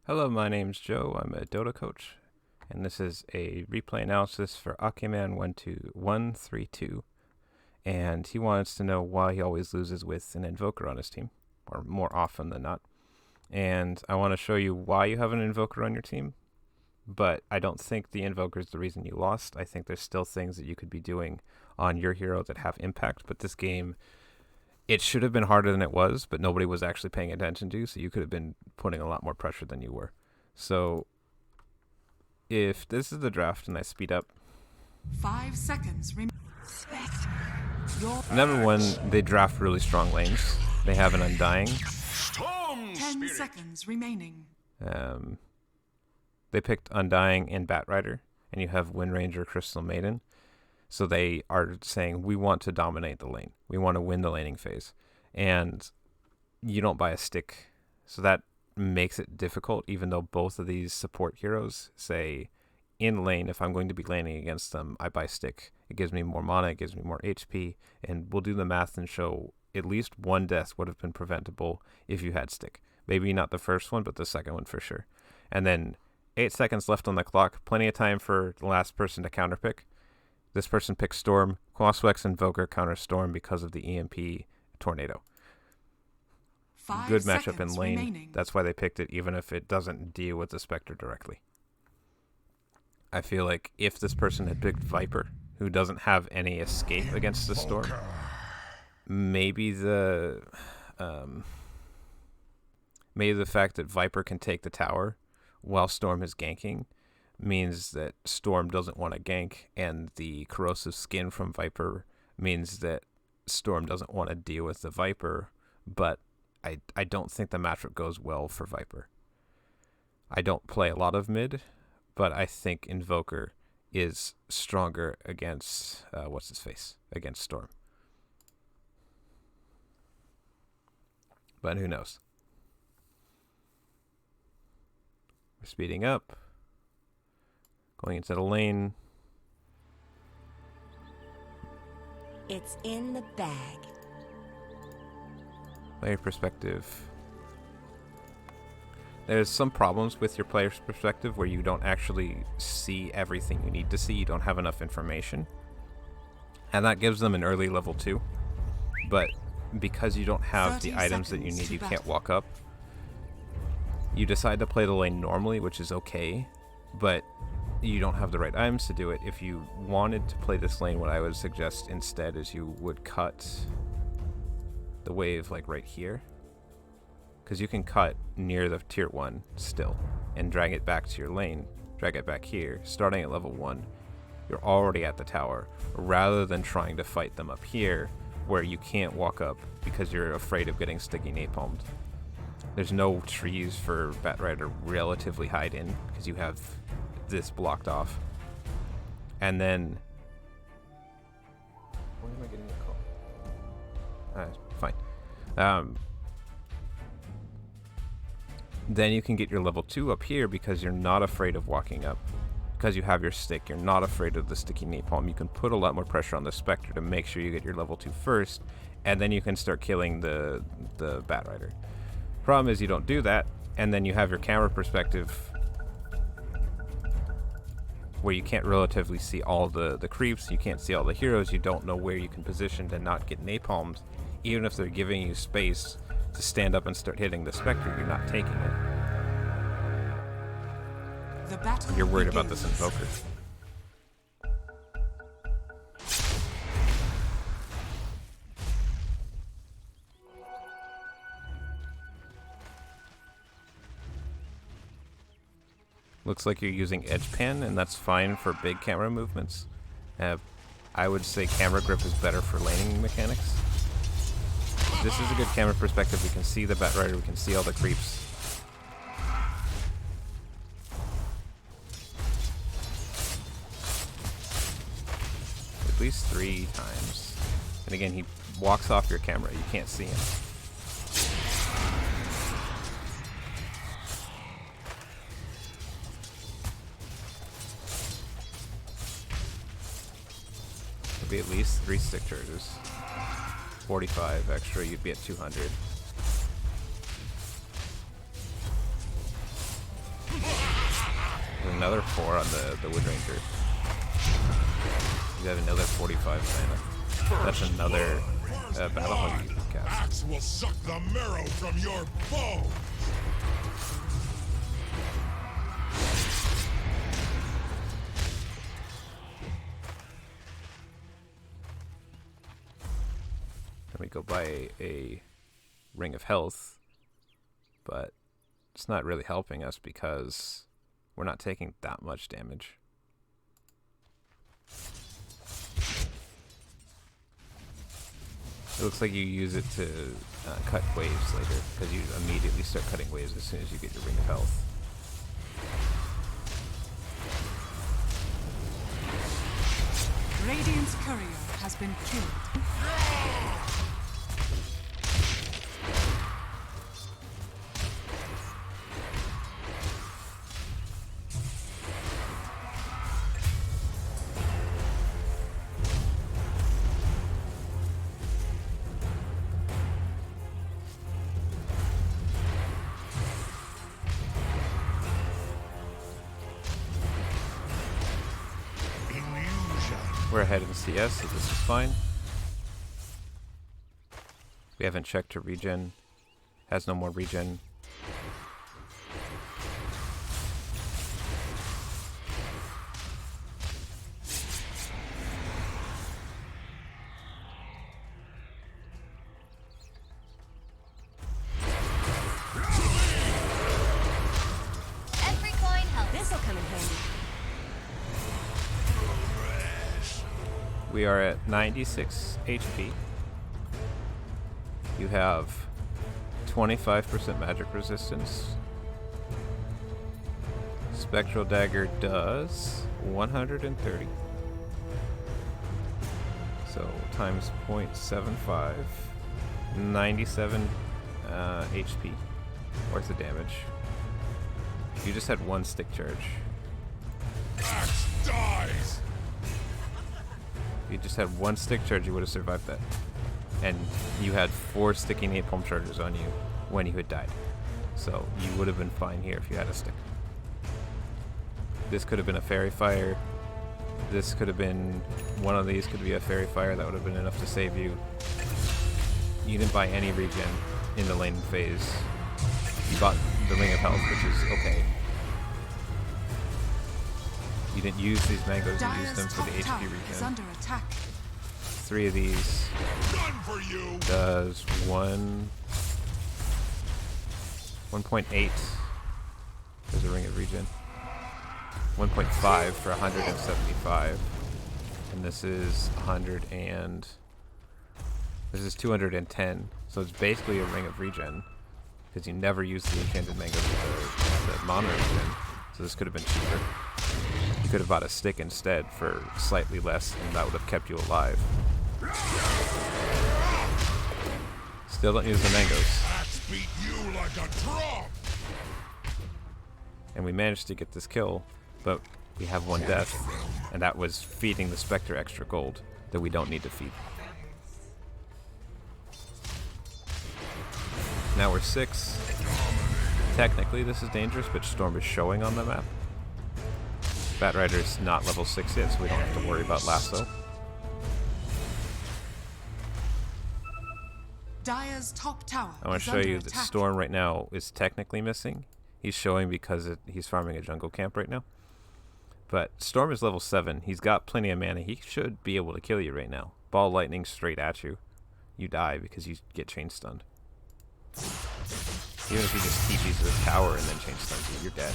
Hello, my name's Joe. I'm a Dota coach, and this is a replay analysis for Akuman12132. And he wants to know why he always loses with an Invoker on his team, or more often than not. And I want to show you why you have an Invoker on your team, but I don't think the Invoker is the reason you lost. I think there's still things that you could be doing on your hero that have impact, but this game, it should have been harder than it was, but nobody was actually paying attention to, so you could have been putting a lot more pressure than you were. So if this is the draft and I speed up, 5 seconds. number one, they draft really strong lanes. They have an Undying. 10 seconds remaining. They picked Undying and Batrider, and you have Wind Ranger, Crystal Maiden. So they are saying, we want to dominate the lane. We want to win the laning phase. And you don't buy a stick. So that makes it difficult, even though both of these support heroes say, in lane, if I'm going to be laning against them, I buy stick. It gives me more mana, it gives me more HP, and we'll do the math and show at least one death would have been preventable if you had stick. Maybe not the first one, but the second one for sure. And then 8 seconds left on the clock, plenty of time for the last person to counterpick. This person picks Storm. Quaswex Invoker counters Storm because of the EMP Tornado. Good matchup in lane. Remaining. That's why they picked it, even if it doesn't deal with the Spectre directly. I feel like if this person had picked Viper, who doesn't have any escape against the Storm, maybe the fact that Viper can take the tower while Storm is ganking means that Storm doesn't want to gank, and the corrosive skin from Viper means that Storm doesn't want to deal with the Viper, but I don't think the matchup goes well for Viper. I don't play a lot of mid, but I think Invoker is stronger against, against Storm. But who knows? We're speeding up. Going into the lane. It's in the bag. Player perspective. There's some problems with your player's perspective where you don't actually see everything you need to see. You don't have enough information. And that gives them an early level 2. But because you don't have the items that you need, you can't walk up. You decide to play the lane normally, which is okay, but you don't have the right items to do it. If you wanted to play this lane, what I would suggest instead is you would cut the wave like right here, because you can cut near the tier 1 still and drag it back to your lane, drag it back here. Starting at level 1, you're already at the tower, rather than trying to fight them up here where you can't walk up because you're afraid of getting sticky napalmed. There's no trees for Batrider relatively hide in because you have this blocked off. And then why am I getting a call? Fine. Then you can get your level 2 up here because you're not afraid of walking up. Because you have your stick, you're not afraid of the sticky napalm. You can put a lot more pressure on the Spectre to make sure you get your level 2 first, and then you can start killing the Batrider. Problem is you don't do that, and then you have your camera perspective where you can't relatively see all the creeps, you can't see all the heroes, you don't know where you can position to not get napalmed. Even if they're giving you space to stand up and start hitting the Spectre, you're not taking it. The battle You're worried about begins. this Invoker. Looks like you're using edge pan, and that's fine for big camera movements. I would say camera grip is better for laning mechanics. This is a good camera perspective. We can see the Batrider, we can see all the creeps. At least 3 times. And again, he walks off your camera, you can't see him. Be at least 3 stick charges. 45 extra, you'd be at 200. another 4 on the Wood Ranger. You have another 45 mana. That's another Battle Hug you can cast. Axe will suck the marrow from your bones. Then we go buy a Ring of Health, but it's not really helping us because we're not taking that much damage. It looks like you use it to cut waves later, because you immediately start cutting waves as soon as you get your Ring of Health. Radiant's courier has been killed. We're ahead in CS, so this is fine. We haven't checked her regen. Has no more regen. Every coin helps. This'll come in handy. We are at 96 HP. You have 25% magic resistance. Spectral Dagger does 130. So times 0.75, 97 HP worth of damage. You just had one stick charge. Axe dies. If you just had one stick charge, you would have survived that. And you had 4 sticky napalm charges on you when you had died. So you would have been fine here if you had a stick. This could have been a fairy fire. This could have been, one of these could be a fairy fire. That would have been enough to save you. You didn't buy any regen in the lane phase. You bought the Ring of Health, which is okay. You didn't use these mangoes, you used them for the HP is regen. under attack. 3 of these Done for you. does 1.8. There's a Ring of Regen. 1.5 for 175. And this is 100 and... This is 210. So it's basically a Ring of Regen. Because you never use the enchanted mangoes with the mono regen. So this could have been cheaper. You could have bought a stick instead for slightly less, and that would have kept you alive. Still don't use the mangoes. Axe beat you like a drum. And we managed to get this kill, but we have 1 death, and that was feeding the Spectre extra gold that we don't need to feed. Now we're 6. Technically this is dangerous, but Storm is showing on the map. Batrider's not level 6 yet, so we don't have to worry about lasso. Dire's top tower I want is to show under you that attack. Storm right now is technically missing. He's showing because he's farming a jungle camp right now. But Storm is level 7. He's got plenty of mana. He should be able to kill you right now. Ball lightning straight at you. You die because you get chain stunned. Even if he just TPs to the tower and then chain stuns you, you're dead.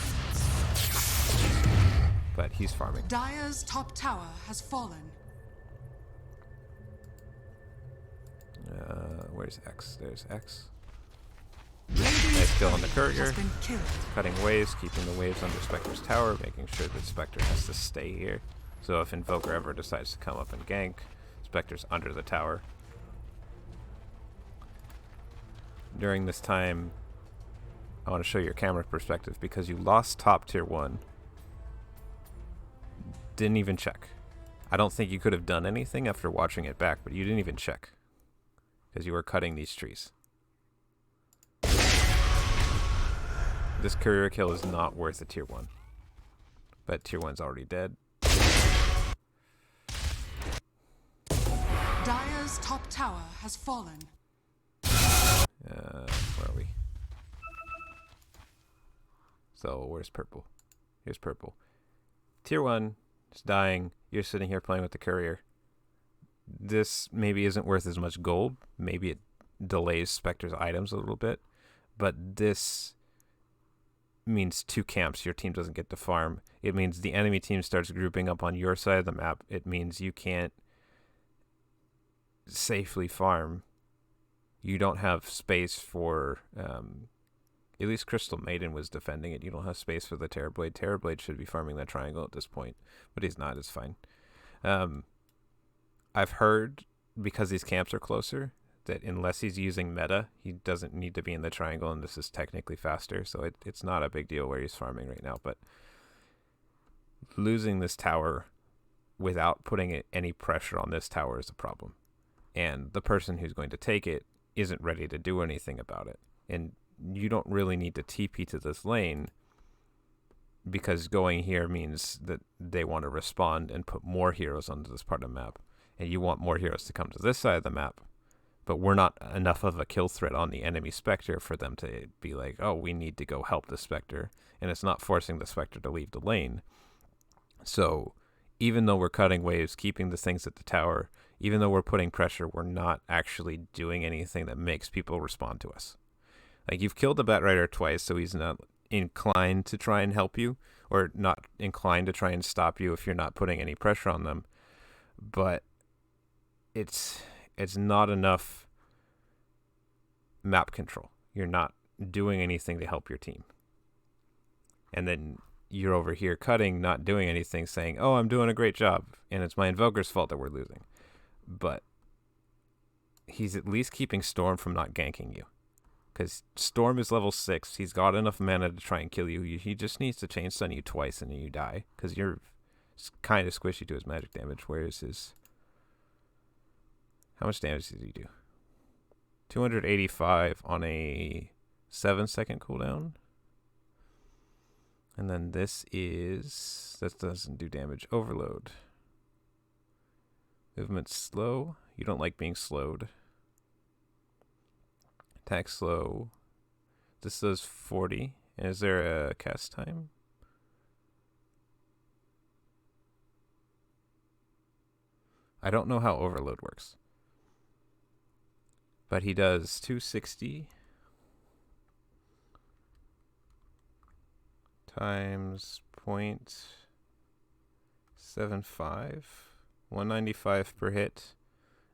But he's farming. Dire's top tower has fallen. Where's X? There's X. Radiant's Nice kill on the courier courier. has been killed. Cutting waves, keeping the waves under Spectre's tower, making sure that Spectre has to stay here. So if Invoker ever decides to come up and gank, Spectre's under the tower. During this time, I want to show your camera perspective because you lost top tier 1. Didn't even check. I don't think you could have done anything after watching it back, but you didn't even check. Because you were cutting these trees. This courier kill is not worth a tier 1. But tier 1's already dead. Dire's top tower has fallen. Where are we? So, where's purple? Here's purple. Tier 1 is dying. You're sitting here playing with the courier. This maybe isn't worth as much gold. Maybe it delays Spectre's items a little bit. But this means 2 camps. Your team doesn't get to farm. It means the enemy team starts grouping up on your side of the map. It means you can't safely farm. You don't have space for... at least Crystal Maiden was defending it. You don't have space for the Terrorblade. Terrorblade should be farming that triangle at this point. But he's not. It's fine. I've heard, because these camps are closer, that unless he's using meta, he doesn't need to be in the triangle, and this is technically faster, so it's not a big deal where he's farming right now. But losing this tower without putting any pressure on this tower is a problem. And the person who's going to take it isn't ready to do anything about it. And you don't really need to TP to this lane, because going here means that they want to respond and put more heroes onto this part of the map. And you want more heroes to come to this side of the map. But we're not enough of a kill threat on the enemy Spectre for them to be like, oh, we need to go help the Spectre. And it's not forcing the Spectre to leave the lane. So even though we're cutting waves, keeping the things at the tower, even though we're putting pressure, we're not actually doing anything that makes people respond to us. Like, you've killed the Batrider twice, so he's not inclined to try and help you, or not inclined to try and stop you if you're not putting any pressure on them. But it's not enough map control. You're not doing anything to help your team. And then you're over here cutting, not doing anything, saying, oh, I'm doing a great job, and it's my Invoker's fault that we're losing. But he's at least keeping Storm from not ganking you. Because Storm is level 6. He's got enough mana to try and kill you. He just needs to chain stun you twice and then you die. Because you're kind of squishy to his magic damage. Where is his... How much damage did he do? 285 on a 7-second cooldown. And then this is... That doesn't do damage. Overload. Movement slow. You don't like being slowed. Attack slow. This does 40. And is there a cast time? I don't know how overload works. But he does 260 times 0.75. 195 per hit.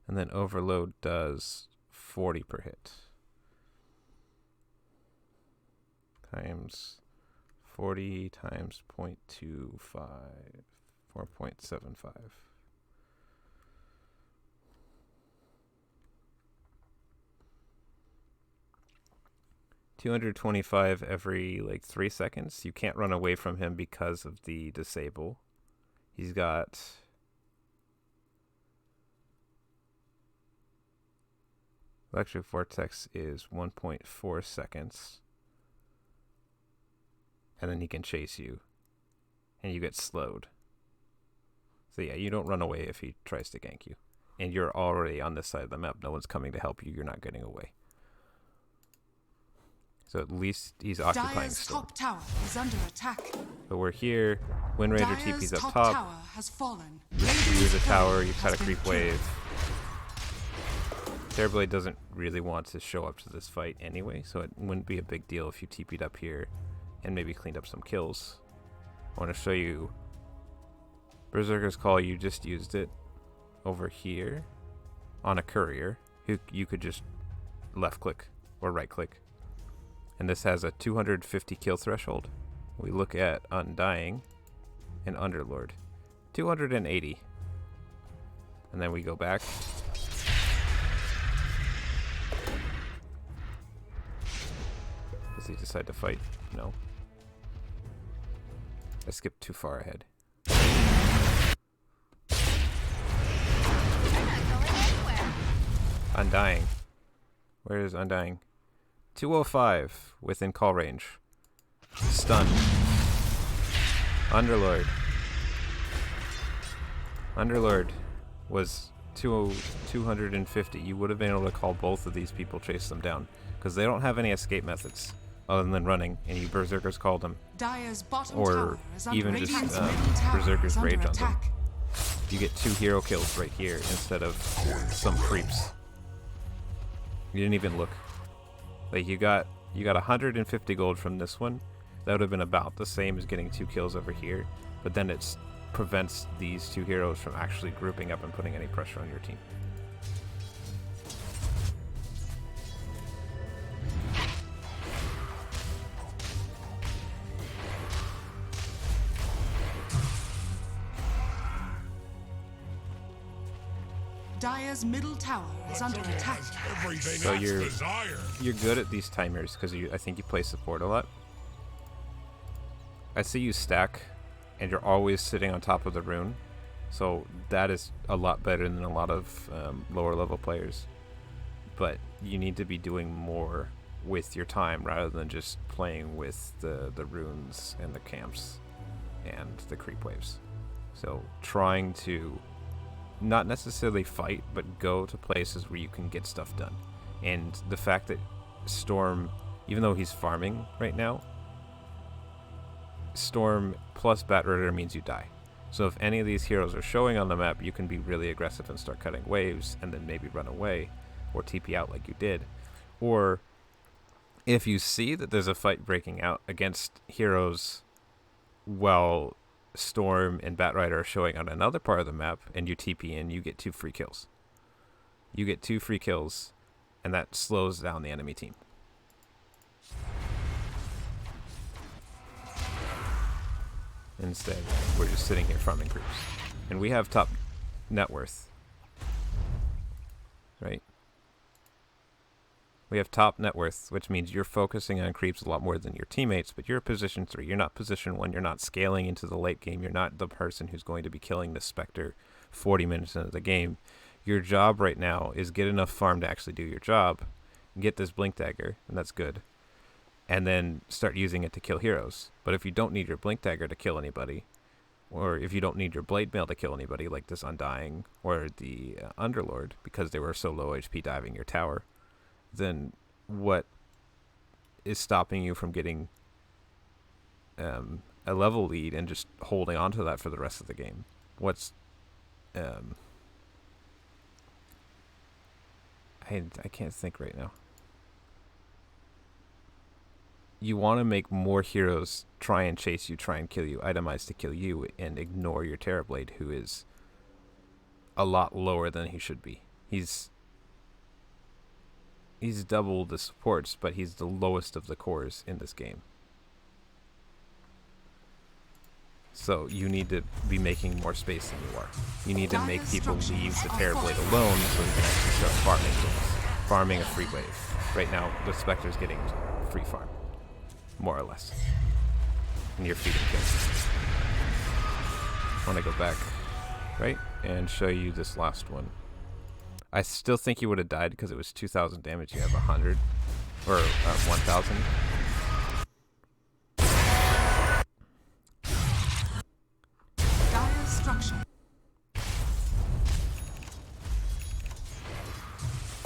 And then overload does 40 per hit. Times 40 times 0.25, 4.75. $225 every like 3 seconds. You can't run away from him because of the disable. He's got Electric Vortex is 1.4 seconds. And then he can chase you. And you get slowed. So yeah, you don't run away if he tries to gank you. And you're already on this side of the map. No one's coming to help you. You're not getting away. So at least he's occupying Dire's Storm. top tower is under attack. But we're here. Wind Ranger Dire's TP's up top top. tower has fallen. You use a tower, you cut a Has been creep killed. wave. Terrorblade doesn't really want to show up to this fight anyway, so it wouldn't be a big deal if you TP'd up here and maybe cleaned up some kills. I want to show you Berserker's Call. You just used it over here on a courier who you could just left click or right click. And this has a 250 kill threshold. We look at Undying and Underlord. 280. And then we go back. Does he decide to fight? No. I skipped too far ahead. I'm not going anywhere. Undying. Where is Undying? 205 within call range. Stun. Underlord. Underlord was 250. You would have been able to call both of these people, chase them down. Because they don't have any escape methods other than running, and you Berserkers called them. Dire's bottom Or tower is under even just Radiant's middle tower Berserkers is under rage on them. attack. You get 2 hero kills right here instead of some creeps. You didn't even look. Like you got 150 gold from this one. That would have been about the same as getting 2 kills over here, but then it prevents these 2 heroes from actually grouping up and putting any pressure on your team. Dire's middle tower is under attack. Everything So Axe you're desire. good at these timers because I think you play support a lot. I see you stack, and you're always sitting on top of the rune, so that is a lot better than a lot of lower level players. But you need to be doing more with your time rather than just playing with the runes and the camps and the creep waves. So trying to not necessarily fight, but go to places where you can get stuff done. And the fact that Storm, even though he's farming right now, Storm plus Batrider means you die. So if any of these heroes are showing on the map, you can be really aggressive and start cutting waves and then maybe run away or TP out like you did. Or if you see that there's a fight breaking out against heroes while Storm and Batrider are showing on another part of the map and you TP in, you get 2 free kills. You get 2 free kills, and that slows down the enemy team. Instead, we're just sitting here farming creeps. And we have top net worth. Right? We have top net worth, which means you're focusing on creeps a lot more than your teammates, but you're position 3. You're not position 1. You're not scaling into the late game. You're not the person who's going to be killing the Spectre 40 minutes into the game. Your job right now is get enough farm to actually do your job, get this Blink Dagger, and that's good, and then start using it to kill heroes. But if you don't need your Blink Dagger to kill anybody, or if you don't need your Blade Mail to kill anybody, like this Undying or the Underlord, because they were so low HP diving your tower, then what is stopping you from getting a level lead and just holding on to that for the rest of the game? What's I can't think right now. You want to make more heroes try and chase you, try and kill you, itemize to kill you, and ignore your Terrorblade, who is a lot lower than he should be. He's double the supports, but he's the lowest of the cores in this game. So you need to be making more space than you are. You need to make people leave the Terrorblade alone so you can actually start farming things. Farming a free wave. Right now, the Spectre's getting free farm, more or less. And you're feeding kills. I want to go back, right, and show you this last one. I still think you would have died because it was 2,000 damage. You have 100 or 1,000. Dire's structure.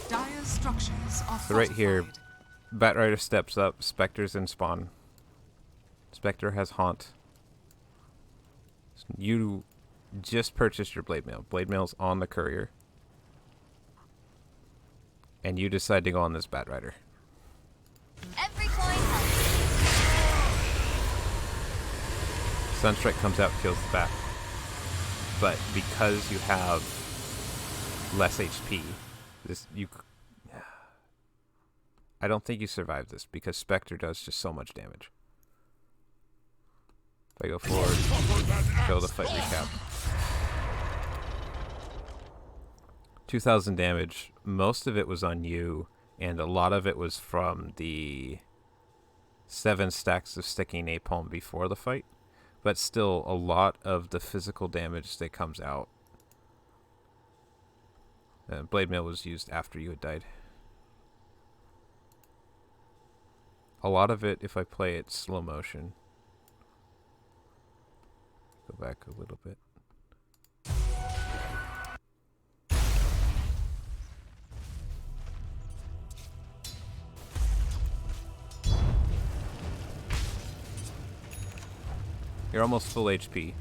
Dire's structures are So right here, fortified. Batrider steps up. Spectre's in spawn. Spectre has haunt. You just purchased your Blade Mail. Blade Mail's on the courier. And you decide to go on this Batrider. Every coin helps. Sunstrike comes out, kills the bat. But because you have less HP, I don't think you survive this because Spectre does just so much damage. If I go forward, show the fight recap. 2,000 damage. Most of it was on you, and a lot of it was from the 7 stacks of sticky napalm before the fight. But still, a lot of the physical damage that comes out. Blade Mail was used after you had died. A lot of it, if I play it slow motion, Go back a little bit. You're almost full HP.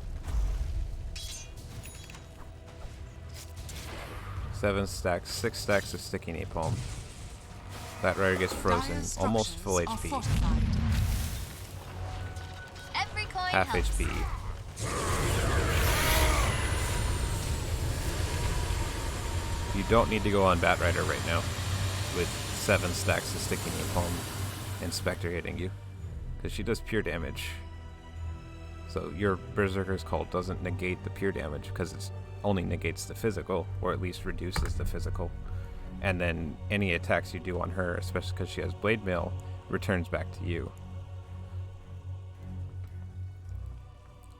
7 stacks, 6 stacks of sticky napalm. That rider gets frozen, Dire's almost full structures are HP. fortified. Every coin Half helps. HP. You don't need to go on Bat Rider right now with 7 stacks of sticky napalm and Spectre hitting you, because she does pure damage. So your Berserker's Call doesn't negate the pure damage because it only negates the physical, or at least reduces the physical. And then any attacks you do on her, especially because she has Blade Mail, returns back to you.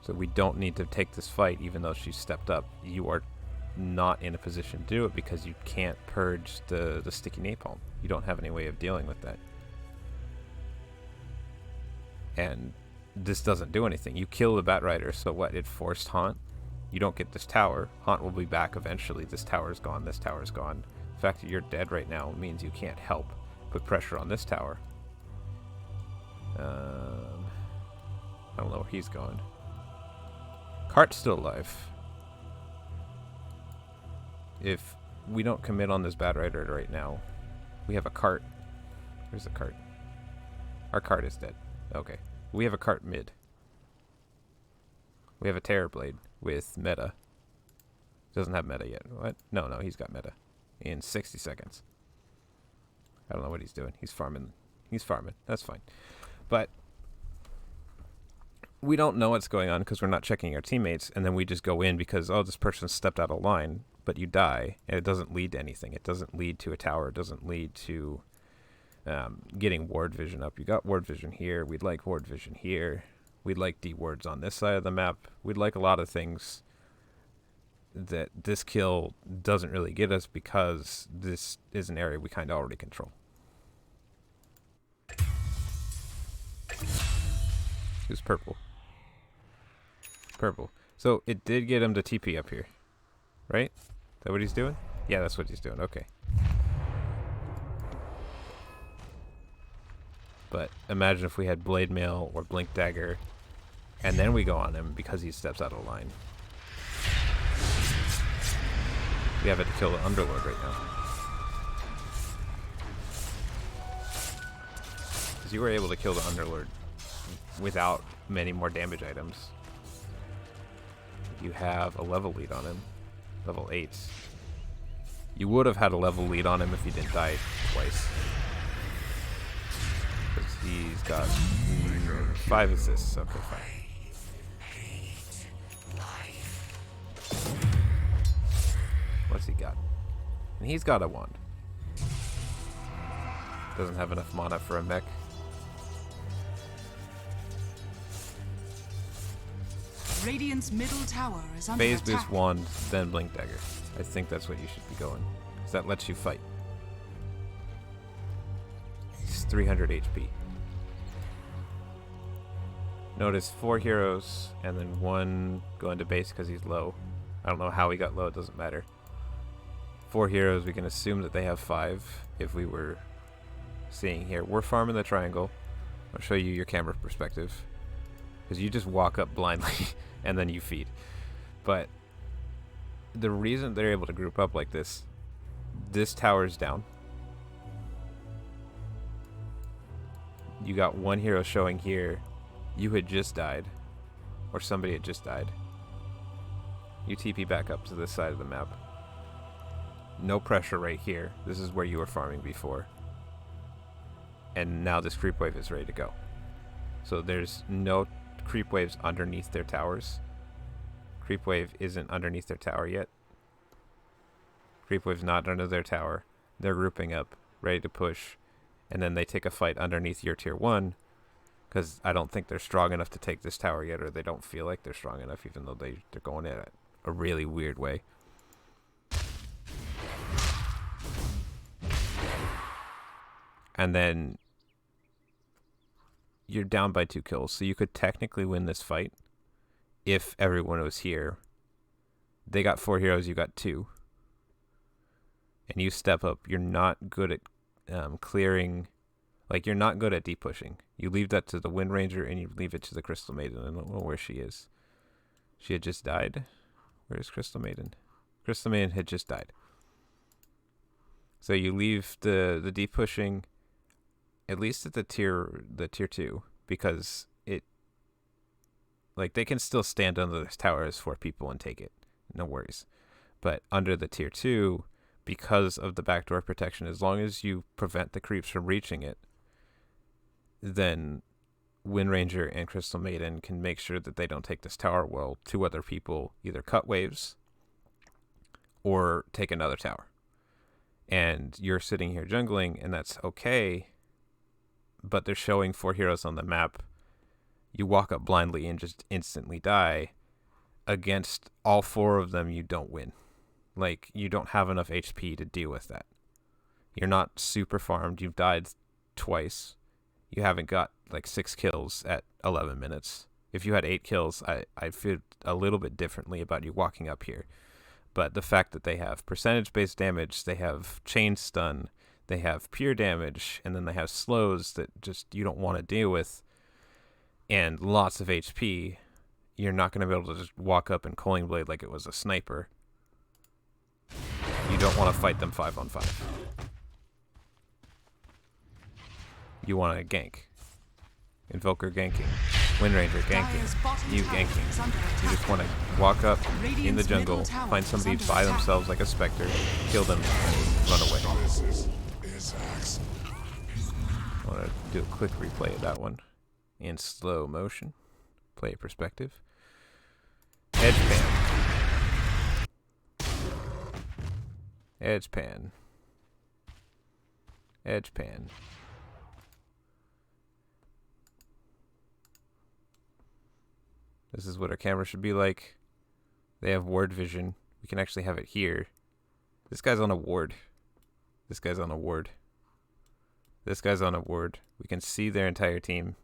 So we don't need to take this fight even though she's stepped up. You are not in a position to do it because you can't purge the sticky napalm. You don't have any way of dealing with that. And this doesn't do anything. You kill the Bat Rider, so what? It forced Haunt. You don't get this tower. Haunt will be back eventually. This tower's gone. This tower's gone. The fact that you're dead right now means you can't help put pressure on this tower. I don't know where he's going. Cart's still alive. If we don't commit on this Bat Rider right now, we have a cart. Where's the cart? Our cart is dead. Okay. We have a cart mid. We have a Terror Blade with meta. Doesn't have meta yet. What? No, he's got meta. In 60 seconds. I don't know what he's doing. He's farming. He's farming. That's fine. But we don't know what's going on because we're not checking our teammates, and then we just go in because, oh, this person stepped out of line, but you die, and it doesn't lead to anything. It doesn't lead to a tower. It doesn't lead to getting ward vision up. You got ward vision here. We'd like ward vision here. We'd like D-wards on this side of the map. We'd like a lot of things that this kill doesn't really get us because this is an area we kind of already control. Who's purple? Purple. So it did get him to TP up here, right? Is that what he's doing? Yeah, that's what he's doing. Okay. But imagine if we had Blade Mail or Blink Dagger, and then we go on him because he steps out of line. We have it to kill the Underlord right now. Because you were able to kill the Underlord without many more damage items. You have a level lead on him. Level 8. You would have had a level lead on him if he didn't die twice. Because he's got 5 assists. Okay, fine. What's he got? And he's got a wand. Doesn't have enough mana for a mech. Radiant's middle tower is under Phase attack. boost wand, then blink dagger. I think that's what you should be going. Because that lets you fight. He's 300 HP. Notice 4 heroes and then 1 going to base because he's low. I don't know how he got low, it doesn't matter. 4 heroes, we can assume that they have 5 if we were seeing here. We're farming the triangle. I'll show you your camera perspective. Because you just walk up blindly and then you feed. But the reason they're able to group up like this tower's down. You got 1 hero showing here. You had just died. Or somebody had just died. You TP back up to this side of the map. No pressure right here. This is where you were farming before. And now this creep wave is ready to go. So there's no creep waves underneath their towers. Creep wave isn't underneath their tower yet. Creep wave's not under their tower. They're grouping up, ready to push. And then they take a fight underneath your tier 1. Because I don't think they're strong enough to take this tower yet, or they don't feel like they're strong enough, even though they're going at it a really weird way. And then you're down by 2 kills, so you could technically win this fight if everyone was here. They got 4 heroes, you got 2. And you step up. You're not good at clearing. Like, you're not good at deep pushing. You leave that to the Wind Ranger, and you leave it to the Crystal Maiden. I don't know where she is. She had just died. Where is Crystal Maiden? Crystal Maiden had just died. So you leave the deep pushing, at least at the tier 2, because it, like, they can still stand under this tower as 4 people and take it. No worries. But under the tier 2, because of the backdoor protection, as long as you prevent the creeps from reaching it, then Wind Ranger and Crystal Maiden can make sure that they don't take this tower while 2 other people either cut waves or take another tower. And you're sitting here jungling, and that's okay, but they're showing 4 heroes on the map. You walk up blindly and just instantly die. Against all 4 of them, you don't win. Like, you don't have enough HP to deal with that. You're not super farmed. You've died twice. You haven't got like 6 kills at 11 minutes. If you had 8 kills, I feel a little bit differently about you walking up here. But the fact that they have percentage-based damage, they have chain stun, they have pure damage, and then they have slows that just you don't want to deal with, and lots of HP, you're not going to be able to just walk up and Coiling Blade like it was a sniper. You don't want to fight them 5-on-5. You want to gank. Invoker ganking. Wind Ranger ganking. You ganking. You just want to walk up in the jungle, find somebody by themselves like a Spectre, kill them, and run away. I want to do a quick replay of that one in slow motion. Player perspective. Edge pan. Edge pan. Edge pan. This is what our camera should be like. They have ward vision. We can actually have it here. This guy's on a ward. This guy's on a ward. This guy's on a ward. We can see their entire team.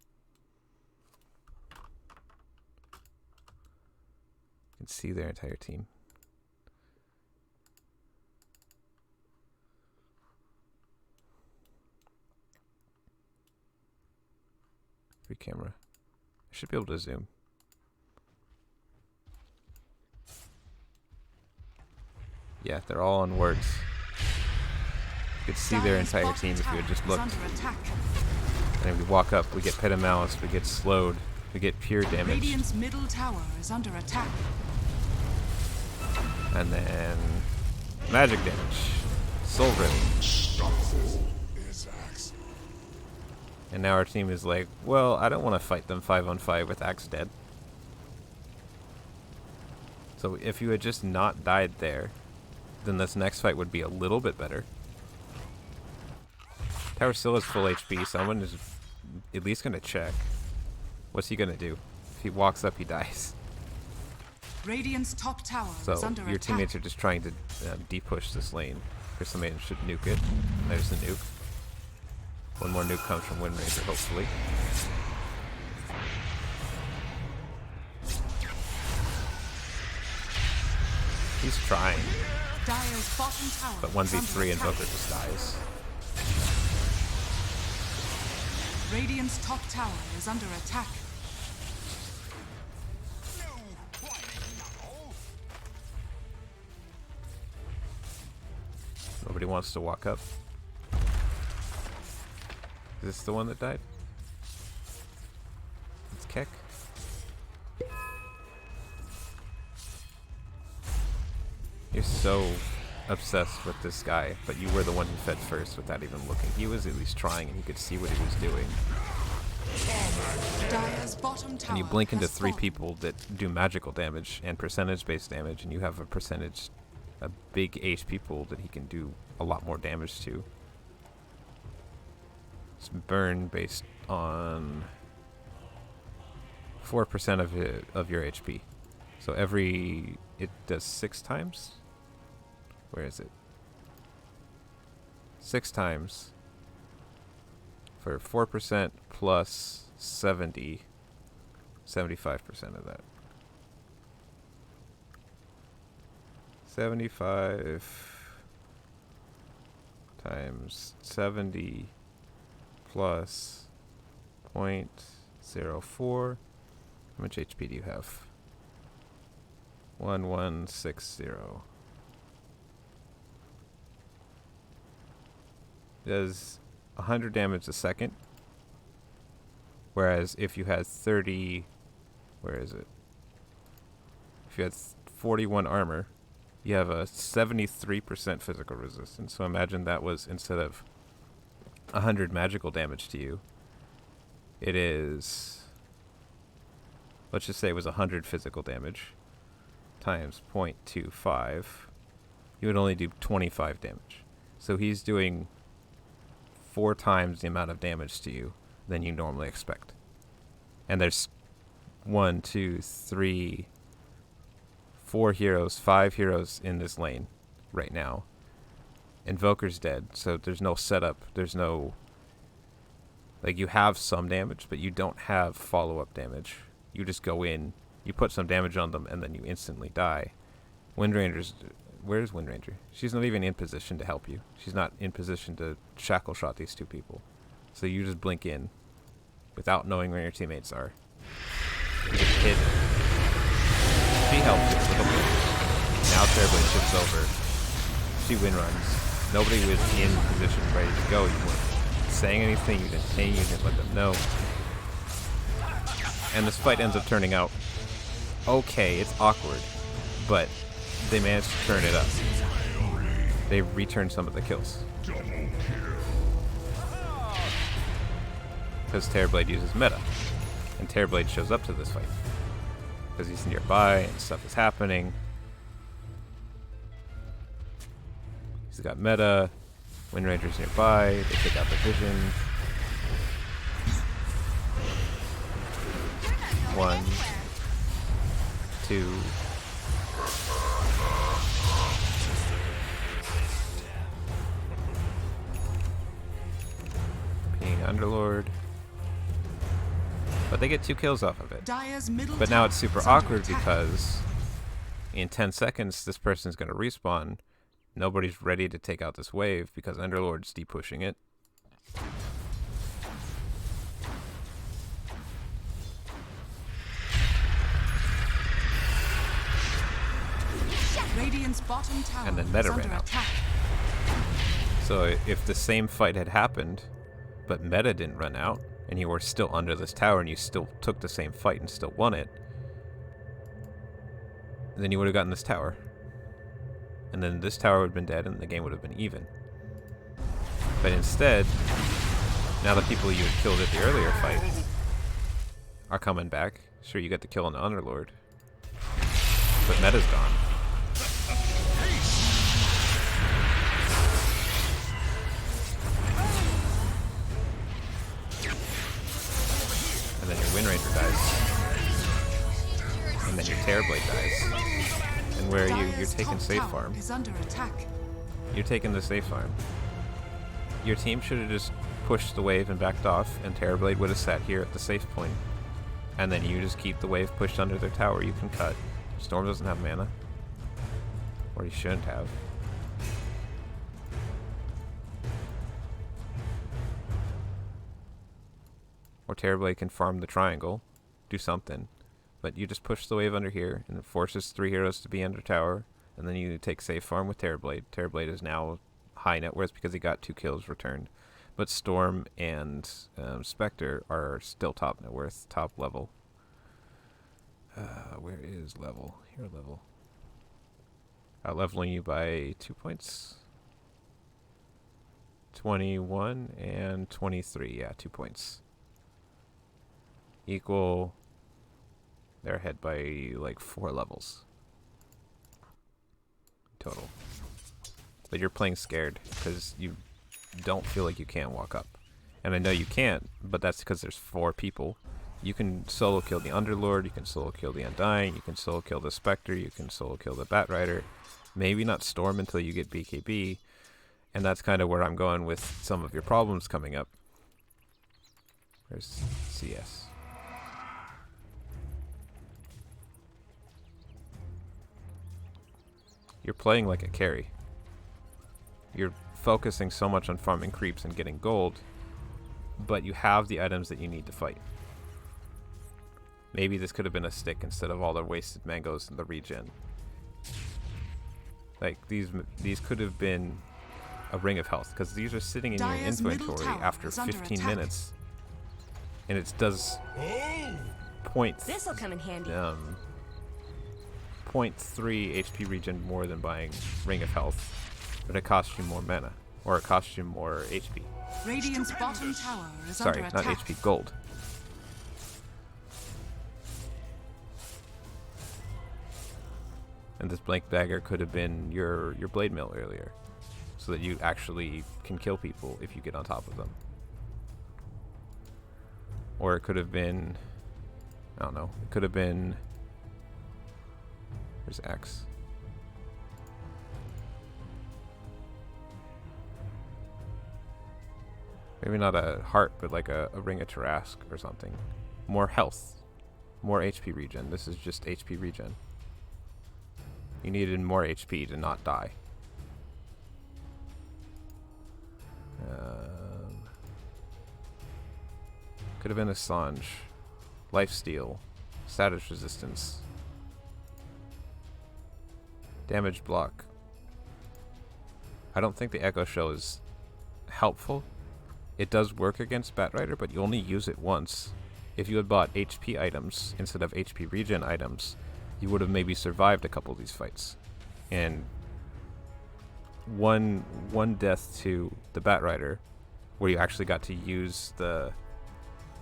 We can see their entire team. Free camera. I should be able to zoom. Yeah, they're all on wards. You could see their entire team if you had just looked. And then we walk up, we get Pit of Malice, we get slowed, we get pure damage. Radiant's middle tower is under attack. And then magic damage. Soul Rip. And now our team is like, well, I don't want to fight them 5-on-5 with Axe dead. So if you had just not died there, then this next fight would be a little bit better. Tower still has full HP. Someone is at least going to check. What's he going to do? If he walks up, he dies. Radiant's top tower So is under your attack. teammates are just trying to de-push this lane. Crystal Maiden should nuke it. There's the nuke. One more nuke comes from Wind Ranger, hopefully. He's trying. Dire's bottom tower But 1v3 Invoker just dies. Radiant's top tower is under attack. Nobody wants to walk up. Is this the one that died? It's Keck. You're so obsessed with this guy, but you were the one who fed first without even looking. He was at least trying, and you could see what he was doing. Dire's bottom tower And you blink into has 3 fallen. people that do magical damage and percentage-based damage, and you have a big HP pool that he can do a lot more damage to. It's burn based on 4% of your HP. So it does 6 times? Where is it? 6 times for 4% plus 75% of that. 75 times 70 plus 0.04. How much HP do you have? 1160. Does 100 damage a second. Whereas if you had 30, where is it? If you had 41 armor, you have a 73% physical resistance. So imagine that was, instead of 100 magical damage to you, it is, let's just say it was 100 physical damage times 0.25. You would only do 25 damage. So he's doing 4 times the amount of damage to you than you normally expect. And there's 1, 2, 3, 4 heroes, 5 heroes in this lane right now. Invoker's dead, so there's no setup. There's no, like, you have some damage, but you don't have follow-up damage. You just go in, you put some damage on them, and then you instantly die. Windranger's, where's Windranger? She's not even in position to help you. She's not in position to shackle shot these 2 people. So you just blink in without knowing where your teammates are. You get hit. She helps you with a blink. Now Terrorblade shifts over. She win runs. Nobody was in position ready to go. You weren't saying anything, you didn't ping, you didn't let them know. And this fight ends up turning out okay. It's awkward, but they managed to turn it up. They returned some of the kills. Because Terrorblade uses meta. And Terrorblade shows up to this fight. Because he's nearby and stuff is happening. He's got meta. Windranger's nearby. They take out the vision. 1, 2. Being Underlord. But they get 2 kills off of it. But now it's super awkward because in 10 seconds this person's going to respawn. Nobody's ready to take out this wave because Underlord's de-pushing it. Radiant's bottom tower And then meta is ran under out. attack. So if the same fight had happened, but meta didn't run out, and you were still under this tower and you still took the same fight and still won it, then you would have gotten this tower. And then this tower would have been dead and the game would have been even. But instead, now the people you had killed at the earlier fight are coming back. Sure, you got the kill on the Underlord, but meta's gone. And then your Windranger dies. And then your Terrorblade dies. And where are you? You're taking safe farm. Is under attack. You're taking the safe farm. Your team should have just pushed the wave and backed off, and Terrorblade would have sat here at the safe point. And then you just keep the wave pushed under their tower. You can cut. Storm doesn't have mana. Or he shouldn't have. Or Terrorblade can farm the triangle. Do something. But you just push the wave under here, and it forces 3 heroes to be under tower, and then you take safe farm with Terrorblade. Terrorblade is now high net worth because he got 2 kills returned. But Storm and Spectre are still top net worth, top level. Where is level? Here, level. Out-leveling you by 2 points. 21 and 23, yeah, 2 points. Equal... They're ahead by like 4 levels total. But you're playing scared because you don't feel like you can't walk up. And I know you can't, but that's because there's 4 people. You can solo kill the Underlord, you can solo kill the Undying, you can solo kill the Spectre, you can solo kill the Batrider. Maybe not Storm until you get BKB. And that's kind of where I'm going with some of your problems coming up. There's CS. You're playing like a carry. You're focusing so much on farming creeps and getting gold, but you have the items that you need to fight. Maybe this could have been a stick instead of all the wasted mangoes and the regen. Like, these could have been a ring of health, because these are sitting in your inventory after 15 minutes. And it does points. This'll come in handy. 0.3 HP regen more than buying Ring of Health, but it costs you more mana, or it costs you more HP. Radiant's bottom tower is Sorry, under not attack. HP, gold. And this blank dagger could have been your blade mill earlier, so that you actually can kill people if you get on top of them. Or it could have been, I don't know, it could have been, where's Axe? Maybe not a heart, but like a ring of Tarask or something. More health, more HP regen. This is just HP regen. You needed more HP to not die. Could have been a Sange. Lifesteal. Status resistance. Damage block. I don't think the Echo Shell is helpful. It does work against Batrider, but you only use it once. If you had bought HP items instead of HP regen items, you would have maybe survived a couple of these fights. And one death to the Batrider, where you actually got to use the,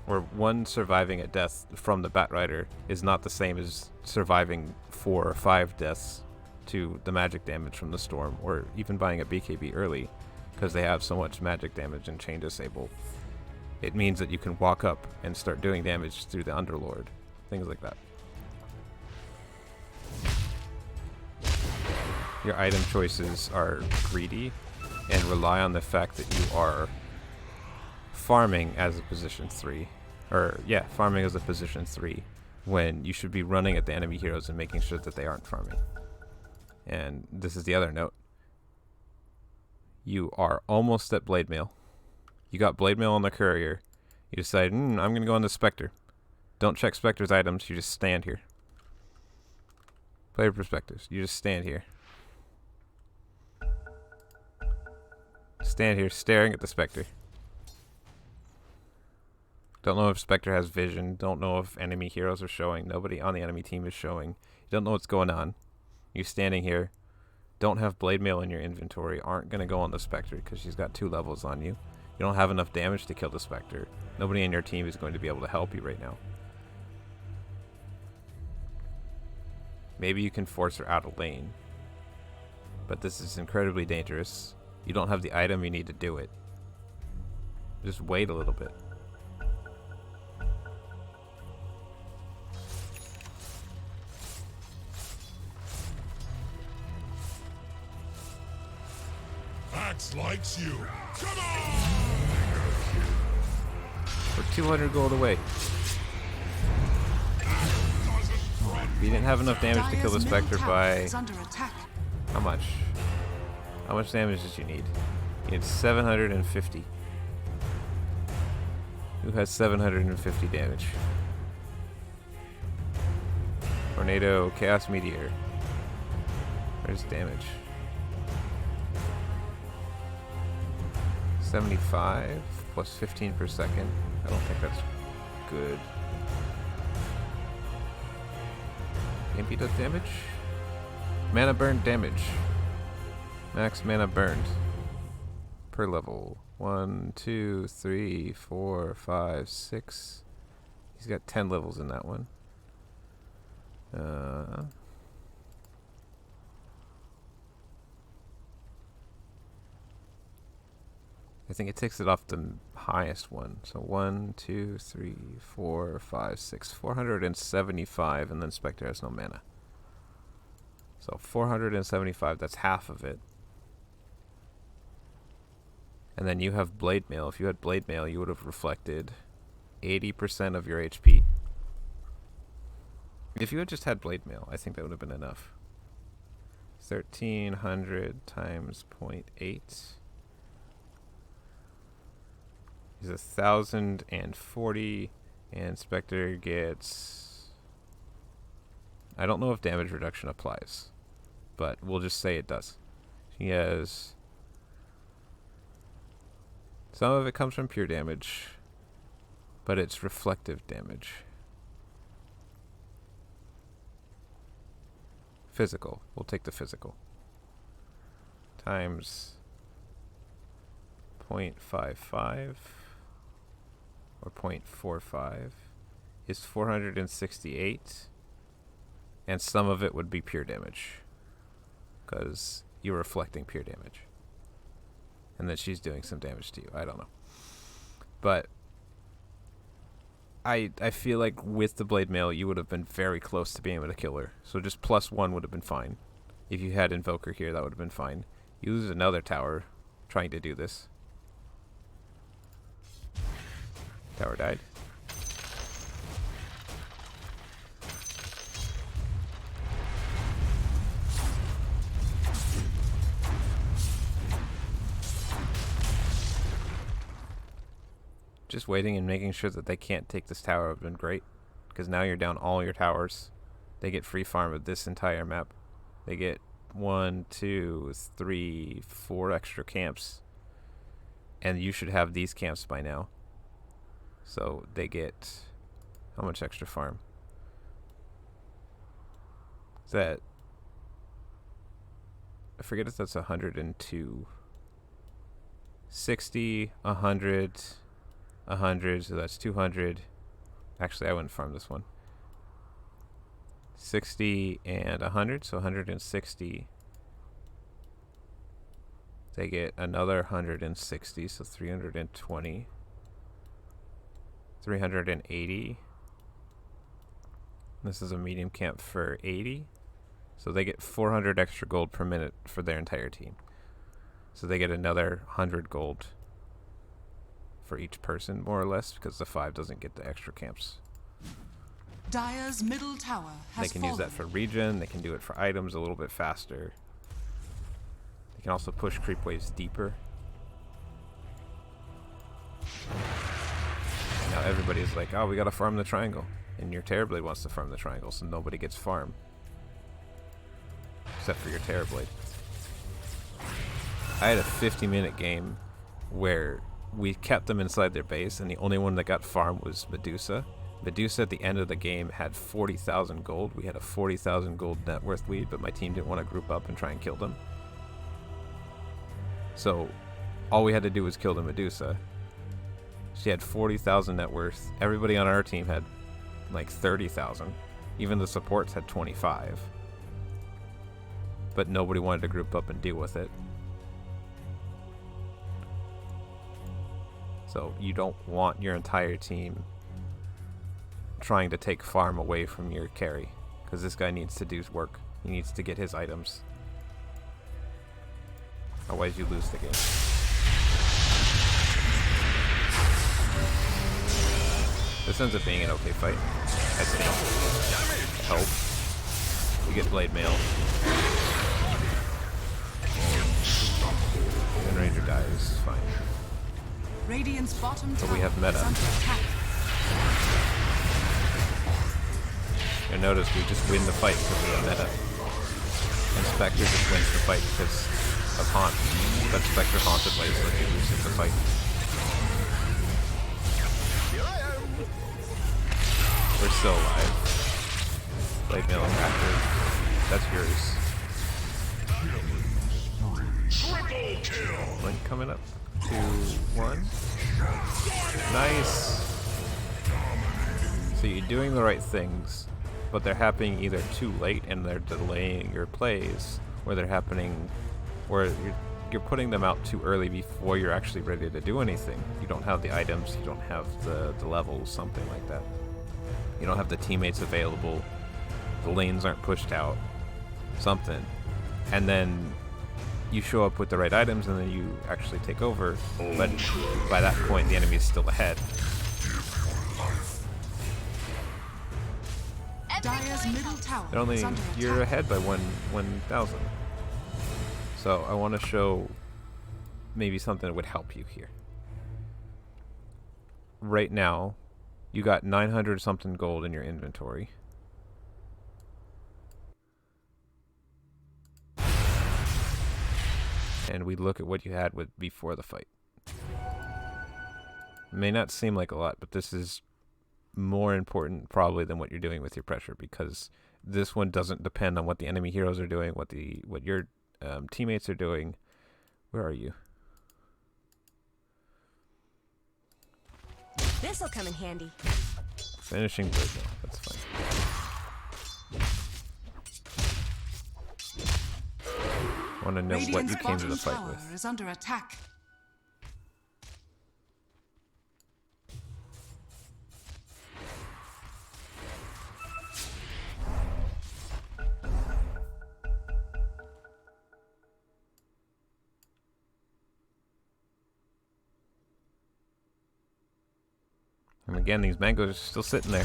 or one surviving a death from the Batrider is not the same as surviving 4 or 5 deaths to the magic damage from the storm, or even buying a BKB early, because they have so much magic damage and chain disable. It means that you can walk up and start doing damage through the Underlord, things like that. Your item choices are greedy and rely on the fact that you are farming as a position 3. Or, yeah, farming as a position 3 when you should be running at the enemy heroes and making sure that they aren't farming. And this is the other note. You are almost at Blade Mail. You got Blade Mail on the Courier. You decide, I'm going to go on the Spectre. Don't check Spectre's items, you just stand here. Player perspectives, you just stand here. Stand here staring at the Spectre. Don't know if Spectre has vision. Don't know if enemy heroes are showing. Nobody on the enemy team is showing. You don't know what's going on. You're standing here. Don't have Blade Mail in your inventory. Aren't going to go on the Spectre because she's got 2 levels on you. You don't have enough damage to kill the Spectre. Nobody in your team is going to be able to help you right now. Maybe you can force her out of lane. But this is incredibly dangerous. You don't have the item you need to do it. Just wait a little bit. Axe likes you. Come on! We're 200 gold away. We didn't have enough damage to kill the Spectre by... How much? How much damage did you need? You need 750. Who has 750 damage? Tornado, Chaos Meteor. Where's damage? 75 plus 15 per second. I don't think that's good. MP does damage? Mana burn damage. Max mana burned per level. 1, 2, 3, 4, 5, 6. He's got 10 levels in that one. I think it takes it off the highest one. So 1, 2, 3, 4, 5, 6. 475, and then Spectre has no mana. So 475, that's half of it. And then you have Blade Mail. If you had Blade Mail, you would have reflected 80% of your HP. If you had just had Blade Mail, I think that would have been enough. 1300 times 0.8 is 1040, and Spectre gets, I don't know if damage reduction applies, but we'll just say it does. She has, some of it comes from pure damage, but it's reflective damage. Physical. We'll take the physical. Times 0.55 or 0.45 is 468, and some of it would be pure damage because you're reflecting pure damage, and then she's doing some damage to you. I don't know, but I feel like with the blade mail you would have been very close to being able to kill her, so just +1 would have been fine. If you had Invoker here, that would have been fine. You lose another tower trying to do this. Tower died. Just waiting and making sure that they can't take this tower would have been great, because now you're down all your towers. They get free farm of this entire map. They get 1, 2, 3, 4 extra camps, and you should have these camps by now. So they get how much extra farm? Is that, I forget if that's 102, 60, 100, 100, so that's 200. Actually, I wouldn't farm this one. 60 and 100, so 160. They get another 160, so 320. 380. This is a medium camp for 80. So they get 400 extra gold per minute for their entire team. So they get another 100 gold for each person, more or less, because the 5 doesn't get the extra camps. Dire's middle tower has They can use that for regen. They can do it for items a little bit faster. They can also push creep waves deeper. Now everybody's like, oh, we gotta farm the triangle. And your Terrorblade wants to farm the triangle, so nobody gets farm. Except for your Terrorblade. I had a 50-minute game where we kept them inside their base, and the only one that got farm was Medusa. Medusa at the end of the game had 40,000 gold. We had a 40,000 gold net worth lead, but my team didn't want to group up and try and kill them. So all we had to do was kill the Medusa. She had 40,000 net worth. Everybody on our team had like 30,000. Even the supports had 25. But nobody wanted to group up and deal with it. So you don't want your entire team trying to take farm away from your carry, because this guy needs to do his work. He needs to get his items. Otherwise you lose the game. This ends up being an okay fight, I think. I hope. You get blade mail. And Ranger dies, fine. Radiant's bottom But tower we have meta. is under attack. You'll notice we just win the fight because of the meta. And Spectre just wins the fight because of Haunt. But Spectre haunted ways so he loses the fight. We're still alive. Blade mail active. That's yours. Link coming up. 2, 1. Nice. So you're doing the right things, but they're happening either too late and they're delaying your plays, or they're happening where you're putting them out too early before you're actually ready to do anything. You don't have the items, you don't have the levels, something like that. You don't have the teammates available, the lanes aren't pushed out, something. And then you show up with the right items and then you actually take over, but by that point the enemy is still ahead. Dire's middle tower They're only, is under you're attack. ahead by 1,000. So I want to show maybe something that would help you here. Right now, you got 900 something gold in your inventory. And we look at what you had with before the fight. It may not seem like a lot, but this is more important probably than what you're doing with your pressure, because this one doesn't depend on what the enemy heroes are doing, what your teammates are doing. Where are you? This'll come in handy. Finishing blade. No, that's fine. I want to know what you came to the fight tower with. is under attack. And again, these mangoes are still sitting there.